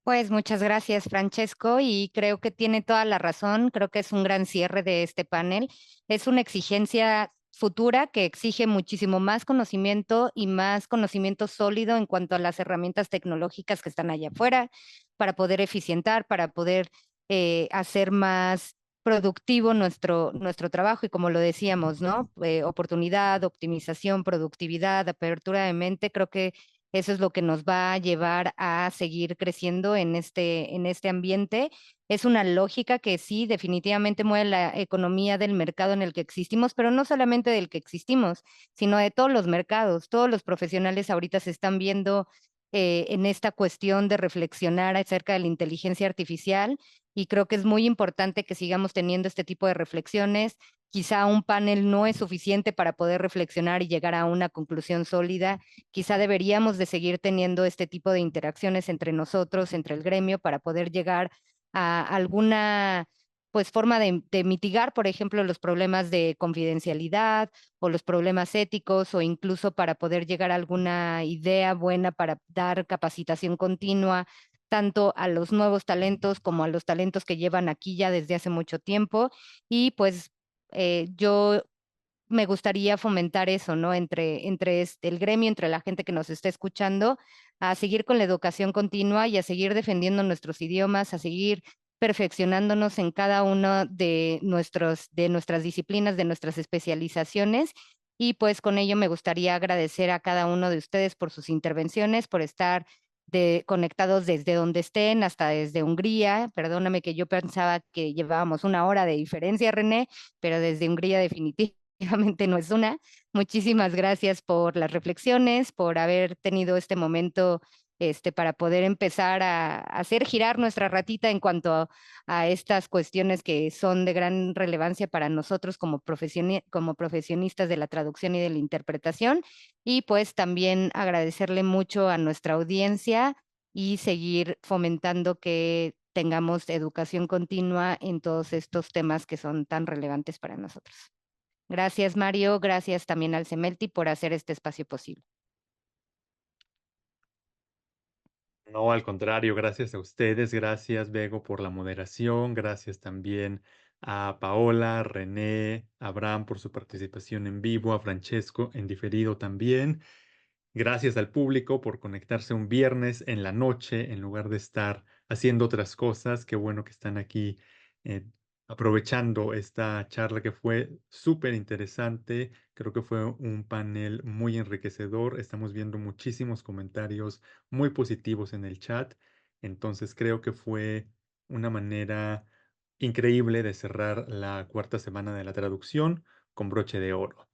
[SPEAKER 2] Pues muchas gracias, Francesco, y creo que tiene toda la razón. Creo que es un gran cierre de este panel. Es una exigencia futura que exige muchísimo más conocimiento y más conocimiento sólido en cuanto a las herramientas tecnológicas que están allá afuera para poder eficientar, para poder hacer más productivo nuestro trabajo y como lo decíamos, ¿no? Oportunidad, optimización, productividad, apertura de mente. Creo que eso es lo que nos va a llevar a seguir creciendo en este ambiente. Es una lógica que sí, definitivamente mueve la economía del mercado en el que existimos, pero no solamente del que existimos, sino de todos los mercados. Todos los profesionales ahorita se están viendo en esta cuestión de reflexionar acerca de la inteligencia artificial y creo que es muy importante que sigamos teniendo este tipo de reflexiones. Quizá un panel no es suficiente para poder reflexionar y llegar a una conclusión sólida. Quizá deberíamos de seguir teniendo este tipo de interacciones entre nosotros, entre el gremio, para poder llegar a alguna pues forma de mitigar, por ejemplo, los problemas de confidencialidad o los problemas éticos o incluso para poder llegar a alguna idea buena para dar capacitación continua tanto a los nuevos talentos como a los talentos que llevan aquí ya desde hace mucho tiempo. Y pues yo me gustaría fomentar eso, ¿no? Entre el gremio, entre la gente que nos está escuchando, a seguir con la educación continua y a seguir defendiendo nuestros idiomas, a seguir perfeccionándonos en cada una de nuestras disciplinas, de nuestras especializaciones. Y pues con ello me gustaría agradecer a cada uno de ustedes por sus intervenciones, por estar conectados desde donde estén, hasta desde Hungría. Perdóname que yo pensaba que llevábamos una hora de diferencia, René, pero desde Hungría definitivamente no es una. Muchísimas gracias por las reflexiones, por haber tenido este momento para poder empezar a hacer girar nuestra ratita en cuanto a estas cuestiones que son de gran relevancia para nosotros como profesionistas de la traducción y de la interpretación. Y pues también agradecerle mucho a nuestra audiencia y seguir fomentando que tengamos educación continua en todos estos temas que son tan relevantes para nosotros. Gracias, Mario. Gracias también al CEMELTI por hacer este espacio posible.
[SPEAKER 1] No, al contrario, gracias a ustedes, gracias Bego por la moderación, gracias también a Paola, René, Abraham por su participación en vivo, a Francesco en diferido también. Gracias al público por conectarse un viernes en la noche en lugar de estar haciendo otras cosas. Qué bueno que están aquí eh, aprovechando esta charla que fue súper interesante. Creo que fue un panel muy enriquecedor. Estamos viendo muchísimos comentarios muy positivos en el chat. Entonces creo que fue una manera increíble de cerrar la cuarta semana de la traducción con broche de oro.